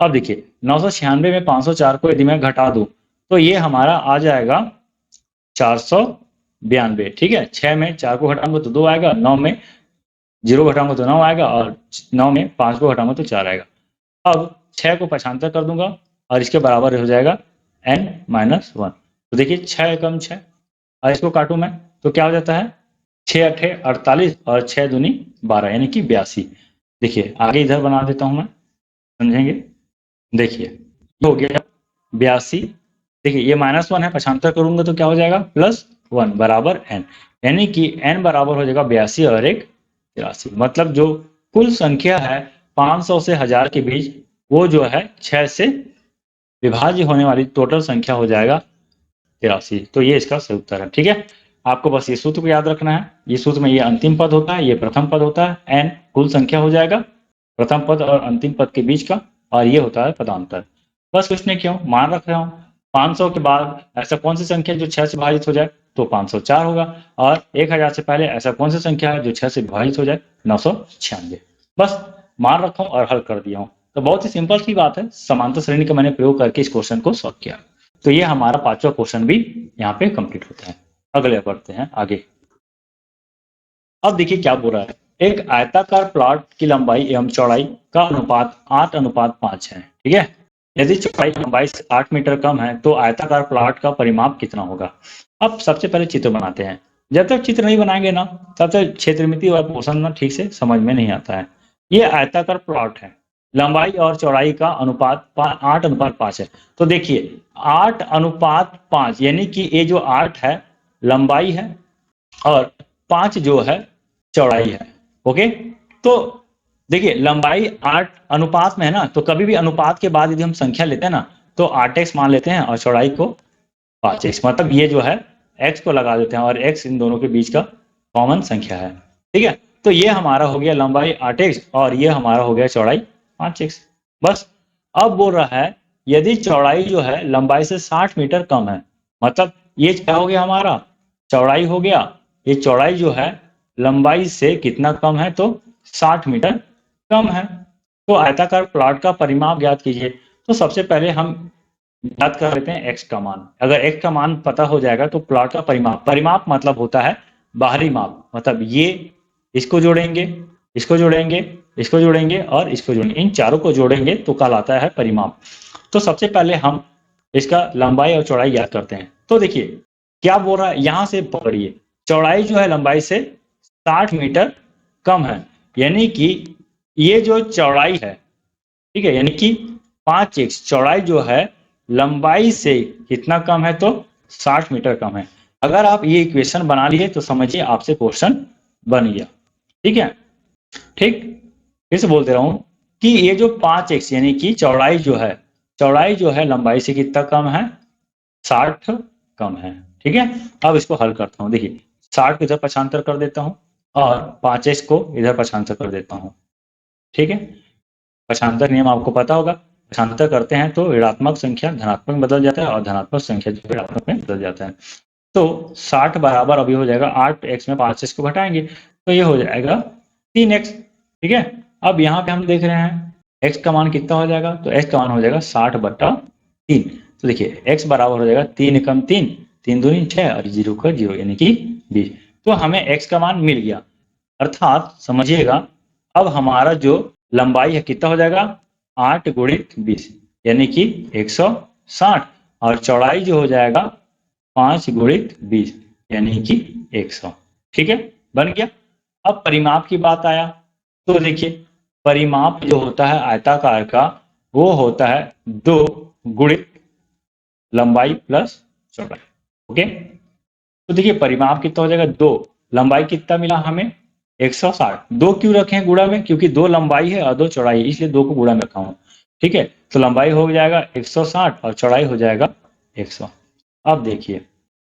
अब देखिए 996 में 504 को यदि मैं घटा दूं तो ये हमारा आ जाएगा 492, ठीक है। 6 में 4 को घटाऊंगा तो 2 आएगा, 9 में 0 घटाऊंगा तो 9 आएगा, और 9 में 5 को घटाऊंगा तो 4 आएगा। अब 6 को पक्षांतर कर दूंगा और इसके बराबर हो जाएगा n-1। तो देखिए 6 एकम 6, और इसको काटूं मैं तो क्या हो जाता है, 6 अठे 48 और 6 दूनी 12, यानी कि 82। देखिए आगे इधर बना देता हूं मैं, समझेंगे। देखिए हो गया 82, देखिए ये -1 है, पक्षांतर करूंगा तो क्या हो जाएगा, +1 बराबर n, यानी कि n बराबर हो जाएगा 82 और 1 83। मतलब जो कुल संख्या है 500 से 1000 के बीच, वो जो है 6 से विभाज्य होने वाली टोटल संख्या हो जाएगा 83। तो ये इसका सही उत्तर है, ठीक है। आपको बस ये सूत्र को याद रखना है, ये सूत्र में ये अंतिम पद होता है, ये प्रथम पद होता है, एन कुल संख्या हो जाएगा प्रथम पद और अंतिम पद के बीच का, और ये होता है पदांतर। बस कुछ नहीं, क्यों मान रख रहा हूँ। 500 के बाद ऐसा कौन सी संख्या जो 6 से विभाजित हो जाए, तो 504 होगा, और 1000 से पहले ऐसा कौन सी संख्या है जो 6 से विभाजित हो जाए, 996। बस मान रखा हूँ और हल कर दिया हूँ। तो बहुत ही सिंपल सी बात है, समांतर श्रेणी का मैंने प्रयोग करके इस क्वेश्चन को सॉल्व किया। तो ये हमारा 5वां क्वेश्चन भी यहाँ पे कंप्लीट होता है। अगले बढ़ते हैं आगे। अब देखिए क्या बोल रहा है, एक आयताकार प्लॉट की लंबाई एवं चौड़ाई का अनुपात 8:5 है, ठीक है। यदि चौड़ाई लंबाई से 8 मीटर कम है तो आयताकार प्लॉट का परिमाप कितना होगा। अब सबसे पहले चित्र बनाते हैं, जब तक चित्र नहीं बनाएंगे ना तब तक क्षेत्रमिति और पोषण ना ठीक से समझ में नहीं आता है। ये आयताकार प्लॉट है, लंबाई और चौड़ाई का अनुपात 8:5 है। तो देखिए 8:5, यानी कि ये जो 8 है लंबाई है और 5 जो है चौड़ाई है, ओके। तो देखिए लंबाई 8 अनुपात में है ना, तो कभी भी अनुपात के बाद यदि हम संख्या लेते हैं ना तो 8x मान लेते हैं और चौड़ाई को 5x, मतलब ये जो है x को लगा देते हैं और x इन दोनों के बीच का कॉमन संख्या है, ठीक है। तो ये हमारा हो गया लंबाई 8x और ये हमारा हो गया चौड़ाई 5x। बस अब बोल रहा है यदि चौड़ाई जो है लंबाई से 60 मीटर कम है, मतलब ये क्या हो गया हमारा, चौड़ाई हो गया, ये चौड़ाई जो है लंबाई से कितना कम है, तो 60 मीटर कम है। तो आयताकार प्लॉट का परिमाप ज्ञात कीजिए। तो सबसे पहले हम ज्ञात कर लेते हैं x का मान। अगर x का मान पता हो जाएगा तो प्लॉट का परिमाप, परिमाप मतलब होता है बाहरी माप, मतलब ये इसको जोड़ेंगे, इसको जोड़ेंगे, इसको जोड़ेंगे और इसको जोड़ेंगे, इन चारों को जोड़ेंगे तो कहलाता है परिमाप। तो सबसे पहले हम इसका लंबाई और चौड़ाई ज्ञात करते हैं। तो देखिए क्या बोल रहा है, यहां से पकड़िए, चौड़ाई जो है लंबाई से 60 मीटर कम है, यानी कि ये जो चौड़ाई है, ठीक है, यानी कि 5x चौड़ाई जो है लंबाई से कितना कम है, तो 60 मीटर कम है। अगर आप ये इक्वेशन बना लिए तो समझिए आपसे क्वेश्चन बन गया, ठीक है। ठीक, फिर से बोलते रहा हूं कि ये जो 5x यानी कि चौड़ाई जो है लंबाई से कितना कम है, 60 कम है, ठीक है। अब इसको हल करता हूं, देखिए 60 को इधर पक्षांतर कर देता हूं और 5x को इधर पक्षांतर कर देता हूं, ठीक है। पक्षांतर नियम आपको पता होगा, पक्षांतर करते हैं तो ऋणात्मक संख्या धनात्मक में बदल जाता है और धनात्मक संख्या जो ऋणात्मक में बदल जाता है। तो 60 बराबर अभी हो जाएगा 8x में 5x को घटाएंगे तो ये हो जाएगा 3x। ठीक है, अब यहाँ पे हम देख रहे हैं x का मान कितना हो जाएगा, तो x का मान हो जाएगा 60/3। तो देखिए x बराबर हो जाएगा 3 कम 3, 3 दूनी 6 और 0 का 0 यानी कि 20। तो हमें x का मान मिल गया, अर्थात समझिएगा अब हमारा जो लंबाई है कितना हो जाएगा 8 गुणित 20 यानी कि 160 और चौड़ाई जो हो जाएगा 5 गुणित 20 यानी कि 100। ठीक है, बन गया। अब परिमाप की बात आया तो देखिए परिमाप जो होता है आयताकार का वो होता है 2 गुणित लंबाई प्लस चौड़ाई। ओके, तो देखिए परिमाप कितना हो जाएगा 2, लंबाई कितना मिला हमें 160। 2 क्यों रखे हैं गुणा में, क्योंकि 2 लंबाई है और 2 चौड़ाई है इसलिए 2 को गुणा में रखा हूं। ठीक है, तो लंबाई हो जाएगा 160 और चौड़ाई हो जाएगा 100। अब देखिए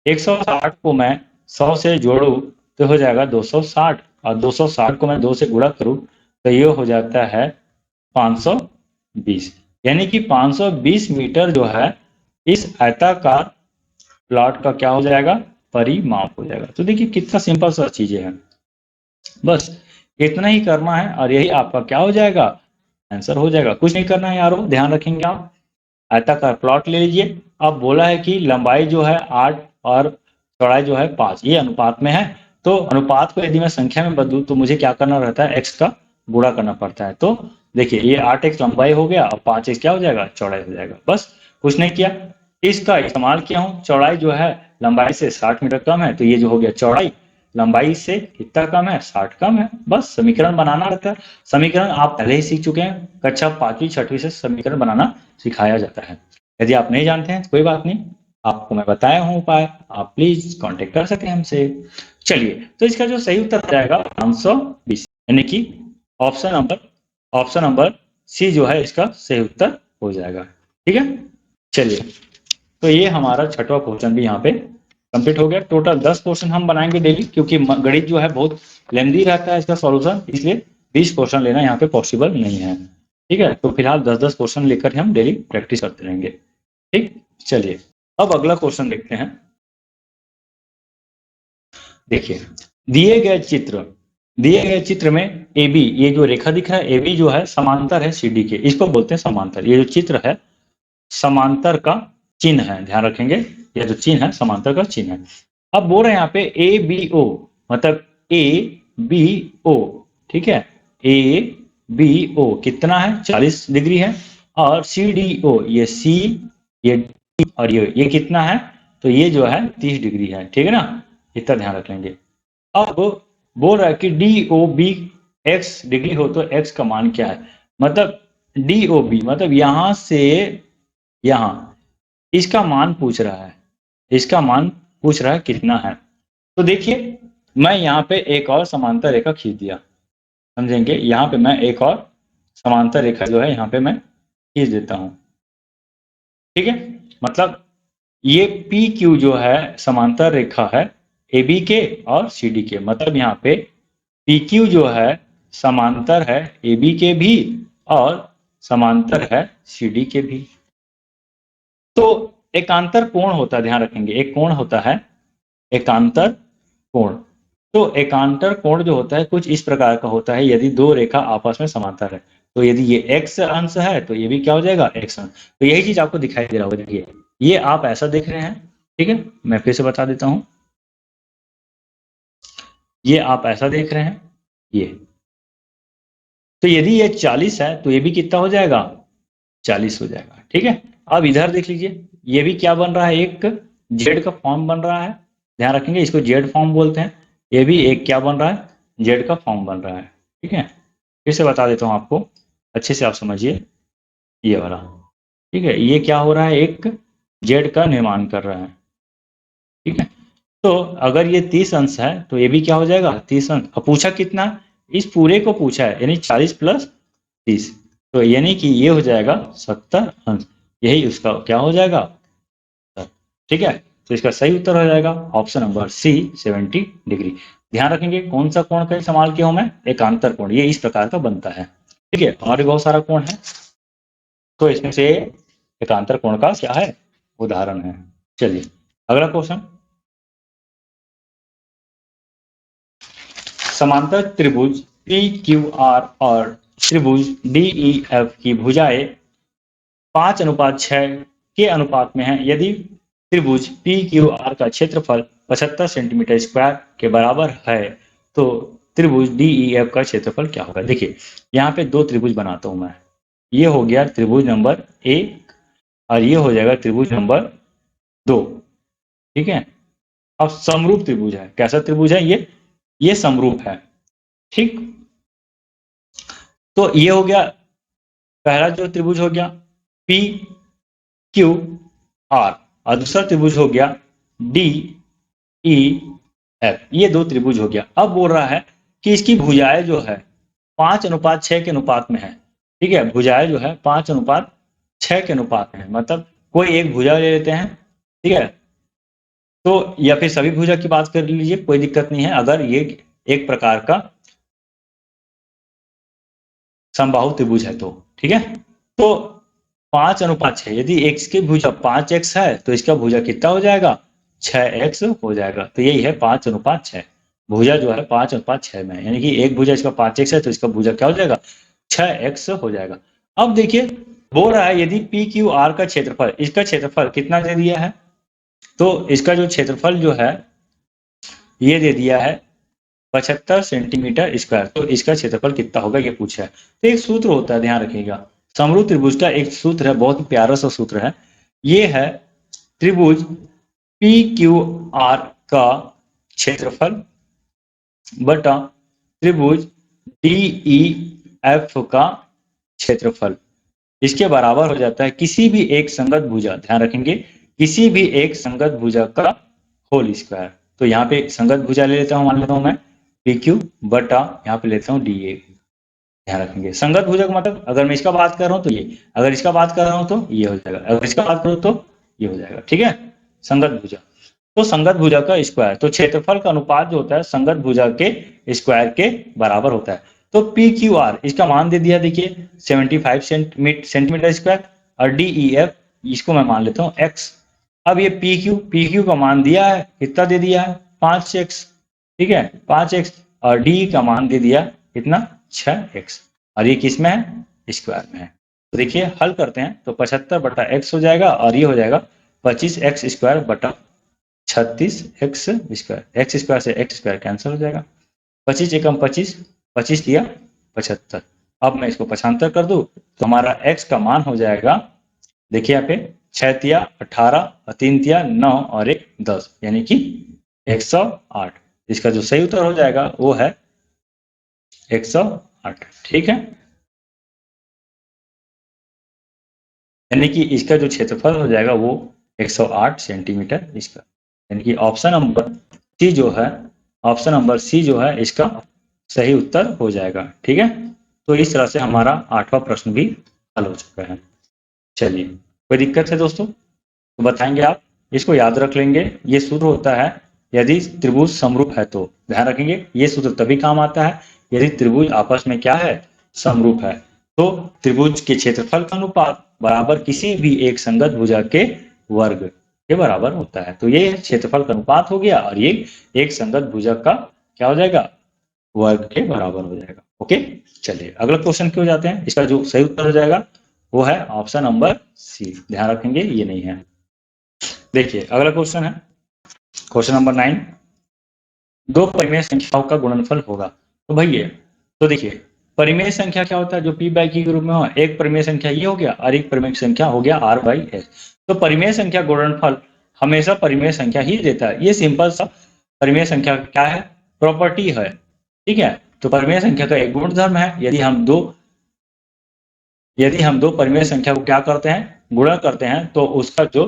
160 को मैं 100 से जोड़ू तो हो जाएगा 260 और 260 को मैं 2 से गुणा करूं तो ये हो जाता है 520, यानी कि 520 मीटर जो है इस आयताकार प्लॉट का क्या हो जाएगा परिमाप हो जाएगा। तो देखिए कितना सिंपल सा चीजें हैं, बस इतना ही करना है और यही आपका क्या हो जाएगा आंसर हो जाएगा। कुछ नहीं करना है यारों, ध्यान रखेंगे आप। आयताकार प्लॉट ले लीजिए। अब बोला है कि लंबाई जो है 8 और चौड़ाई जो है 5 ये अनुपात में है, तो अनुपात को यदि मैं संख्या में बदलूं तो मुझे क्या करना रहता है x का गुणा करना पड़ता है। तो देखिए ये 8x लंबाई हो गया और 5x क्या हो जाएगा चौड़ाई हो जाएगा। बस कुछ नहीं किया, इसका इस्तेमाल किया हूँ। चौड़ाई जो है लंबाई से 60 मीटर कम है तो ये जो हो गया चौड़ाई लंबाई से कितना कम है 60 कम है। बस समीकरण बनाना रहता है। समीकरण आप पहले ही सीख चुके हैं, कक्षा 5वीं 6वीं से समीकरण बनाना सिखाया जाता है। यदि आप नहीं जानते हैं तो कोई बात नहीं, आपको मैं बताया हूँ उपाय, आप प्लीज कांटेक्ट कर सकते हैं हमसे। चलिए, तो इसका जो सही उत्तर जाएगा 520 यानी कि ऑप्शन नंबर सी जो है इसका सही उत्तर हो जाएगा। ठीक है, चलिए तो ये हमारा छठवां क्वेश्चन भी यहाँ पे कंप्लीट हो गया। टोटल 10 क्वेश्चन हम बनाएंगे डेली, क्योंकि गणित जो है बहुत लेंदी रहता है इसका सॉल्यूशन, इसलिए 20 क्वेश्चन लेना यहाँ पे पॉसिबल नहीं है। ठीक है, तो फिलहाल 10-10 क्वेश्चन लेकर हम डेली प्रैक्टिस करते रहेंगे। ठीक, चलिए अब अगला क्वेश्चन देखते हैं। देखिए दिए गए चित्र में ए बी, ये जो रेखा दिख रहा है ए बी जो है समांतर है सी डी के, इसको बोलते हैं समांतर। ये जो चित्र है समांतर का चिन्ह है, ध्यान रखेंगे ये जो चिन्ह है समांतर का चिन्ह है। अब बोल रहे हैं यहाँ पे ए बी ओ, मतलब ए बी ओ। ठीक है, ए बी ओ कितना है 40 डिग्री है, और सी डी ओ ये सी ये डी और ये कितना है, तो ये जो है 30 डिग्री है। ठीक है ना, इतना ध्यान रख लेंगे। अब बोल रहा है कि D O B X degree हो तो एक्स का मान क्या है, मतलब डी ओ बी मतलब यहां से यहां इसका मान पूछ रहा है, इसका मान पूछ रहा है कितना है। तो देखिए मैं यहाँ पे एक और समांतर रेखा खींच दिया, समझेंगे, यहाँ पे मैं एक और समांतर रेखा जो है यहाँ पे मैं खींच देता हूं। ठीक है, मतलब ये पी क्यू जो है समांतर रेखा है ए बी के और सी डी के, मतलब यहाँ पे पी क्यू जो है समांतर है ए बी के भी और समांतर है सी डी के भी। तो एकांतर कोण होता है, ध्यान रखेंगे, एक कोण होता है एकांतर कोण। तो एकांतर कोण जो होता है कुछ इस प्रकार का होता है, यदि दो रेखा आपस में समांतर है तो यदि ये x अंश है तो ये भी क्या हो जाएगा x अंश। तो यही चीज आपको दिखाई दे रहा होगा, देखिए ये आप ऐसा देख रहे हैं। ठीक है, मैं फिर से बता देता हूं, ये आप ऐसा देख रहे हैं ये, तो यदि ये 40 है तो ये भी कितना हो जाएगा 40 हो जाएगा। ठीक है, अब इधर देख लीजिए, ये भी क्या बन रहा है एक जेड का फॉर्म बन रहा है, ध्यान रखेंगे इसको जेड फॉर्म बोलते हैं। ये भी एक क्या बन रहा है जेड का फॉर्म बन रहा है। ठीक है, फिर से बता देता हूं आपको, अच्छे से आप समझिए ये वाला। ठीक है, ये क्या हो रहा है एक जेड का निर्माण कर रहा है। ठीक है, तो अगर ये 30 अंश है तो ये भी क्या हो जाएगा 30 अंश। अब पूछा कितना, इस पूरे को पूछा है यानी 40 प्लस 30, तो यानी कि ये हो जाएगा 70 अंश, यही उसका क्या हो जाएगा। ठीक है, तो इसका सही उत्तर हो जाएगा ऑप्शन नंबर सी 70 डिग्री। ध्यान रखेंगे कौन सा कोण का इस्तेमाल किया हूं मैं, एकांतर कोण, ये इस प्रकार का बनता है। ठीक है, और भी बहुत सारा कोण है, तो इसमें से एकांतर कोण का क्या है, उदाहरण है। चलिए अगला क्वेश्चन, समांतर त्रिभुज पी क्यू आर और त्रिभुज डी ई एफ की भुजाएं 5:6 के अनुपात में है। यदि त्रिभुज पी क्यू आर का क्षेत्रफल 75 सेंटीमीटर स्क्वायर के बराबर है तो त्रिभुज डी ई एफ का क्षेत्रफल क्या होगा। देखिए यहाँ पे दो त्रिभुज बनाता हूं मैं, ये हो गया त्रिभुज नंबर एक और ये हो जाएगा त्रिभुज नंबर दो। ठीक है, अब समरूप त्रिभुज है, कैसा त्रिभुज है ये समरूप है। ठीक, तो ये हो गया पहला जो त्रिभुज हो गया पी क्यू आर और दूसरा त्रिभुज हो गया डी ई एफ, ये दो त्रिभुज हो गया। अब बोल रहा है कि इसकी भुजाएं जो है 5:6 के अनुपात में है। ठीक है, भुजाएं जो है 5:6 के अनुपात में है, मतलब कोई एक भुजा ले लेते हैं। ठीक है, तो या फिर सभी भुजा की बात कर लीजिए, कोई दिक्कत नहीं है, अगर ये एक प्रकार का समबाहु त्रिभुज है तो। ठीक है, तो 5:6, यदि x की भुजा 5x है तो इसका भुजा कितना हो जाएगा, 6x हो जाएगा। तो यही है 5:6, भुजा जो है 5:6 में, यानी कि एक भुजा इसका 5x है तो इसका भुजा क्या हो जाएगा, 6x हो जाएगा। अब देखिए बोल रहा है यदि पी क्यू आर का क्षेत्रफल, इसका क्षेत्रफल कितना दे दिया है, तो इसका जो क्षेत्रफल जो है ये दे दिया है 75 सेंटीमीटर स्क्वायर, तो इसका क्षेत्रफल कितना होगा ये पूछा है। तो एक सूत्र होता है, ध्यान रखिएगा, समरूप त्रिभुज का एक सूत्र है, बहुत ही प्यारा सा सूत्र है, ये है त्रिभुज पी क्यू आर का क्षेत्रफल बटा त्रिभुज डी ई एफ का क्षेत्रफल, इसके बराबर हो जाता है किसी भी एक संगत भुजा, ध्यान रखेंगे, किसी भी एक संगत भुजा का होल स्क्वायर। तो यहाँ पे संगत भुजा ले लेता हूँ, मान लेता हूँ मैं पी क्यू बटा यहाँ पे लेता हूँ डी ए। ध्यान रखेंगे संगत भुजा का मतलब अगर मैं इसका बात कर रहा हूँ तो ये, अगर इसका बात कर रहा हूँ तो ये हो जाएगा, अगर इसका बात करूँ तो ये हो जाएगा। ठीक है, संगत भुजा, तो संगत भुजा का स्क्वायर, तो क्षेत्रफल का अनुपात जो होता है संगत भुजा के स्क्वायर के बराबर होता है। तो पी क्यू आर इसका मान दे दिया, देखिए 75 सेंटीमीटर स्क्वायर, और डी ई एफ इसको मैं मान लेता हूँ एक्स। अब ये पी क्यू का मान दिया है, कितना दे दिया है 5x। ठीक है, 5x, और डी का मान दे दिया कितना 6x, और ये किस में है, स्क्वायर में है। तो देखिए हल करते हैं तो 75/x हो जाएगा और ये हो जाएगा 25x स्क्वायर बटा 36x स्क्वायर, एक्स स्क्वायर से एक्स स्क्वायर कैंसिल हो जाएगा, 25 एकम 25, 25 दिया 75। अब मैं इसको पक्षांतर कर दूं तो हमारा x का मान हो जाएगा, देखिए यहाँ पे 6 तिया 18 और 3 तिया 9 और 1 10, यानी कि 108। इसका जो सही उत्तर हो जाएगा वो है 108। ठीक है, यानी कि इसका जो क्षेत्रफल हो जाएगा वो 108 सेंटीमीटर इसका, यानी कि ऑप्शन नंबर सी जो है, ऑप्शन नंबर सी जो है इसका सही उत्तर हो जाएगा। ठीक है, तो इस तरह से हमारा 8वां प्रश्न भी हल हो चुका है। चलिए कोई दिक्कत है दोस्तों तो बताएंगे आप, इसको याद रख लेंगे, ये सूत्र होता है यदि त्रिभुज समरूप है तो। ध्यान रखेंगे ये सूत्र तभी काम आता है यदि त्रिभुज आपस में क्या है, समरूप है। तो त्रिभुज के क्षेत्रफल का अनुपात बराबर किसी भी एक संगत भुजा के वर्ग के बराबर होता है। तो ये क्षेत्रफल का अनुपात हो गया और ये एक संगत भुजा का क्या हो जाएगा, वर्ग के बराबर हो जाएगा। ओके, चलिए अगला क्वेश्चन क्यों जाते हैं, इसका जो सही उत्तर हो जाएगा वो है ऑप्शन नंबर सी। ध्यान रखेंगे ये नहीं है। देखिए अगला क्वेश्चन है क्वेश्चन नंबर 9, दो परिमेय संख्याओं का गुणनफल होगा। तो भैया तो देखिए परिमेय संख्या क्या होता है, जो पी बाई क्यू के रूप में हो, एक परिमेय संख्या ये हो गया और एक परिमेय संख्या हो गया आर बाई एस। तो परिमेय संख्या गुणनफल हमेशा परिमेय संख्या ही देता है, ये सिंपल सा परिमेय संख्या क्या है, प्रॉपर्टी है। ठीक है, तो परिमेय संख्या का एक गुणधर्म है, यदि हम दो परिमेय संख्या को क्या करते हैं, गुणा करते हैं, तो उसका जो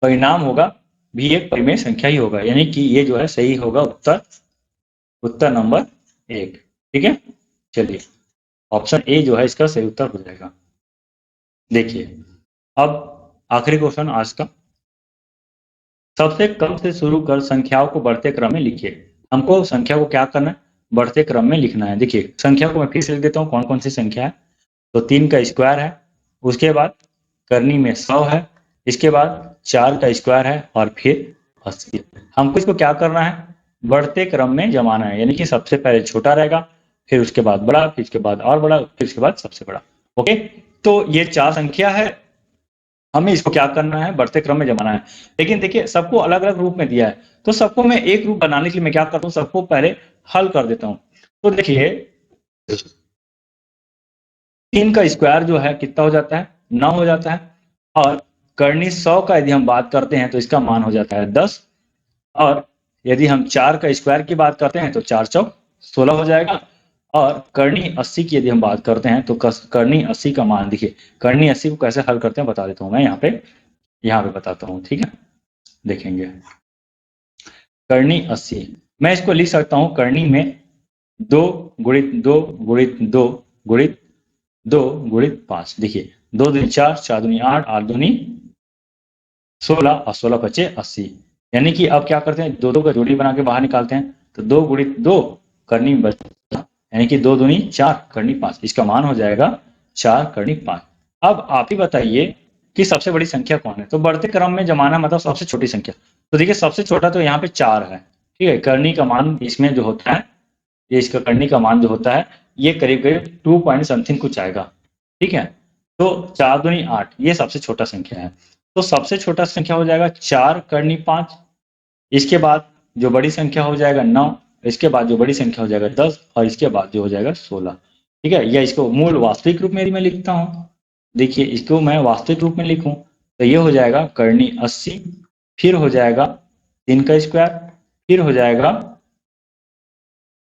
परिणाम होगा भी एक परिमेय संख्या ही होगा, यानी कि ये जो है सही होगा उत्तर नंबर 1। ठीक है, चलिए ऑप्शन ए जो है इसका सही उत्तर हो जाएगा। देखिए अब आखिरी क्वेश्चन आज का, सबसे कम से शुरू कर संख्याओं को बढ़ते क्रम में लिखिए। हमको संख्या को क्या करना है, बढ़ते क्रम में लिखना है। देखिए संख्या को मैं फिर से लिख देता हूँ कौन कौन सी संख्या है। तो 3 का स्क्वायर है, उसके बाद करनी में 100 है, इसके बाद 4 का स्क्वायर है और फिर 80। हमको इसको क्या करना है, बढ़ते क्रम में जमाना है, यानी कि सबसे पहले छोटा रहेगा, फिर उसके बाद बड़ा, फिर उसके बाद और बड़ा, फिर उसके बाद सबसे बड़ा। ओके, तो ये 4 संख्या है, हमें इसको क्या करना है, बढ़ते क्रम में जमाना है। लेकिन देखिए सबको अलग अलग रूप में दिया है, तो सबको मैं एक रूप बनाने के लिए मैं क्या करता हूँ, सबको पहले हल कर देता हूँ। तो देखिए 3 का स्क्वायर जो है कितना हो जाता है, 9 हो जाता है। और करनी 100 का यदि हम बात करते हैं तो इसका मान हो जाता है 10। और यदि हम 4 का स्क्वायर की बात करते हैं तो 4 चौक 16 हो जाएगा। और करनी 80 की यदि हम बात करते हैं तो करनी 80 का मान, देखिए करनी 80 को कैसे हल करते हैं बता देता हूँ मैं, यहाँ पे बताता हूँ, ठीक है। देखेंगे करनी 80, मैं इसको लिख सकता हूँ करनी में 2 गुणित 2 गुणित 2 गुणित 2 गुणित 5। देखिए 2 दूनी 4, 4 दूनी 8, 8 दूनी 16 और 16 बचे 80। यानी कि अब क्या करते हैं, दो दो का जोड़ी बना के बाहर निकालते हैं। तो 2 गुणित 2 करनी बचा, यानी कि 2 दूनी 4 करनी 5, इसका मान हो जाएगा 4 करनी 5। अब आप ही बताइए कि सबसे बड़ी संख्या कौन है। तो बढ़ते क्रम में जमाना मतलब सबसे छोटी संख्या। तो देखिए सबसे छोटा तो यहाँ पे 4 है, ठीक है। करनी का मान इसमें जो होता है, ये इसका करनी का मान जो होता है, ये करीब करीब 2 पॉइंट समथिंग कुछ आएगा, ठीक है। तो 4 दूनी 8, ये सबसे छोटा संख्या है। तो सबसे छोटा संख्या हो जाएगा 4 करनी 5। इसके बाद जो बड़ी संख्या हो जाएगा 9, इसके बाद जो बड़ी संख्या हो जाएगा 10, और इसके बाद जो हो जाएगा 16, ठीक है। या इसको मूल वास्तविक रूप में यदि मैं लिखता हूँ, देखिए इसको मैं वास्तविक रूप में लिखूं तो ये हो जाएगा करनी 80, फिर हो जाएगा 3 का स्क्वायर, फिर हो जाएगा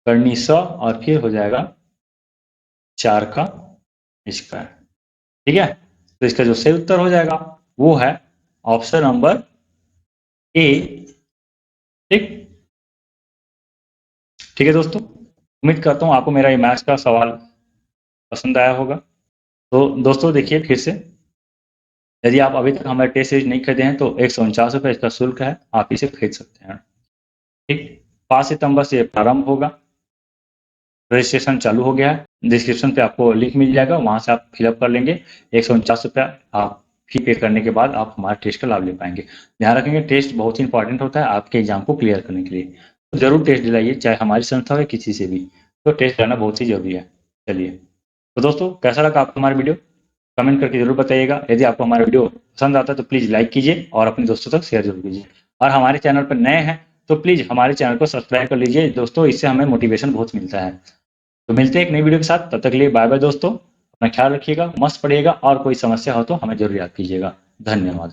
करनी 100 और फिर हो जाएगा 4 का स्क्वायर, ठीक है। तो इसका जो सही उत्तर हो जाएगा वो है ऑप्शन नंबर ए, ठीक। ठीक है दोस्तों, उम्मीद करता हूँ आपको मेरा ये मैथ्स का सवाल पसंद आया होगा। तो दोस्तों देखिए फिर से, यदि आप अभी तक हमारे टेस्ट सीरीज नहीं खरीदे हैं तो 149 रुपये इसका शुल्क है, आप इसे खरीद सकते हैं, ठीक। 5 सितंबर से प्रारंभ होगा, रजिस्ट्रेशन चालू हो गया है। डिस्क्रिप्शन पे आपको लिंक मिल जाएगा, वहां से आप फिलअप कर लेंगे। 149 रुपया आप फी पे करने के बाद आप हमारे टेस्ट का लाभ ले पाएंगे। ध्यान रखेंगे टेस्ट बहुत ही इंपॉर्टेंट होता है आपके एग्जाम को क्लियर करने के लिए, तो जरूर टेस्ट दिलाइए, चाहे हमारी संस्था हो या किसी से भी। तो टेस्ट करना बहुत ही जरूरी है। चलिए, तो दोस्तों कैसा लगा आपको हमारा वीडियो, कमेंट करके जरूर बताइएगा। यदि आपको हमारा वीडियो पसंद आता है तो प्लीज़ लाइक कीजिए और अपने दोस्तों तक शेयर जरूर कीजिए। और हमारे चैनल पर नए हैं तो प्लीज़ हमारे चैनल को सब्सक्राइब कर लीजिए दोस्तों, इससे हमें मोटिवेशन बहुत मिलता है। तो मिलते हैं एक नई वीडियो के साथ, तब तक के लिए बाय बाय दोस्तों, अपना ख्याल रखिएगा, मस्त पढ़िएगा और कोई समस्या हो तो हमें जरूर याद कीजिएगा। धन्यवाद।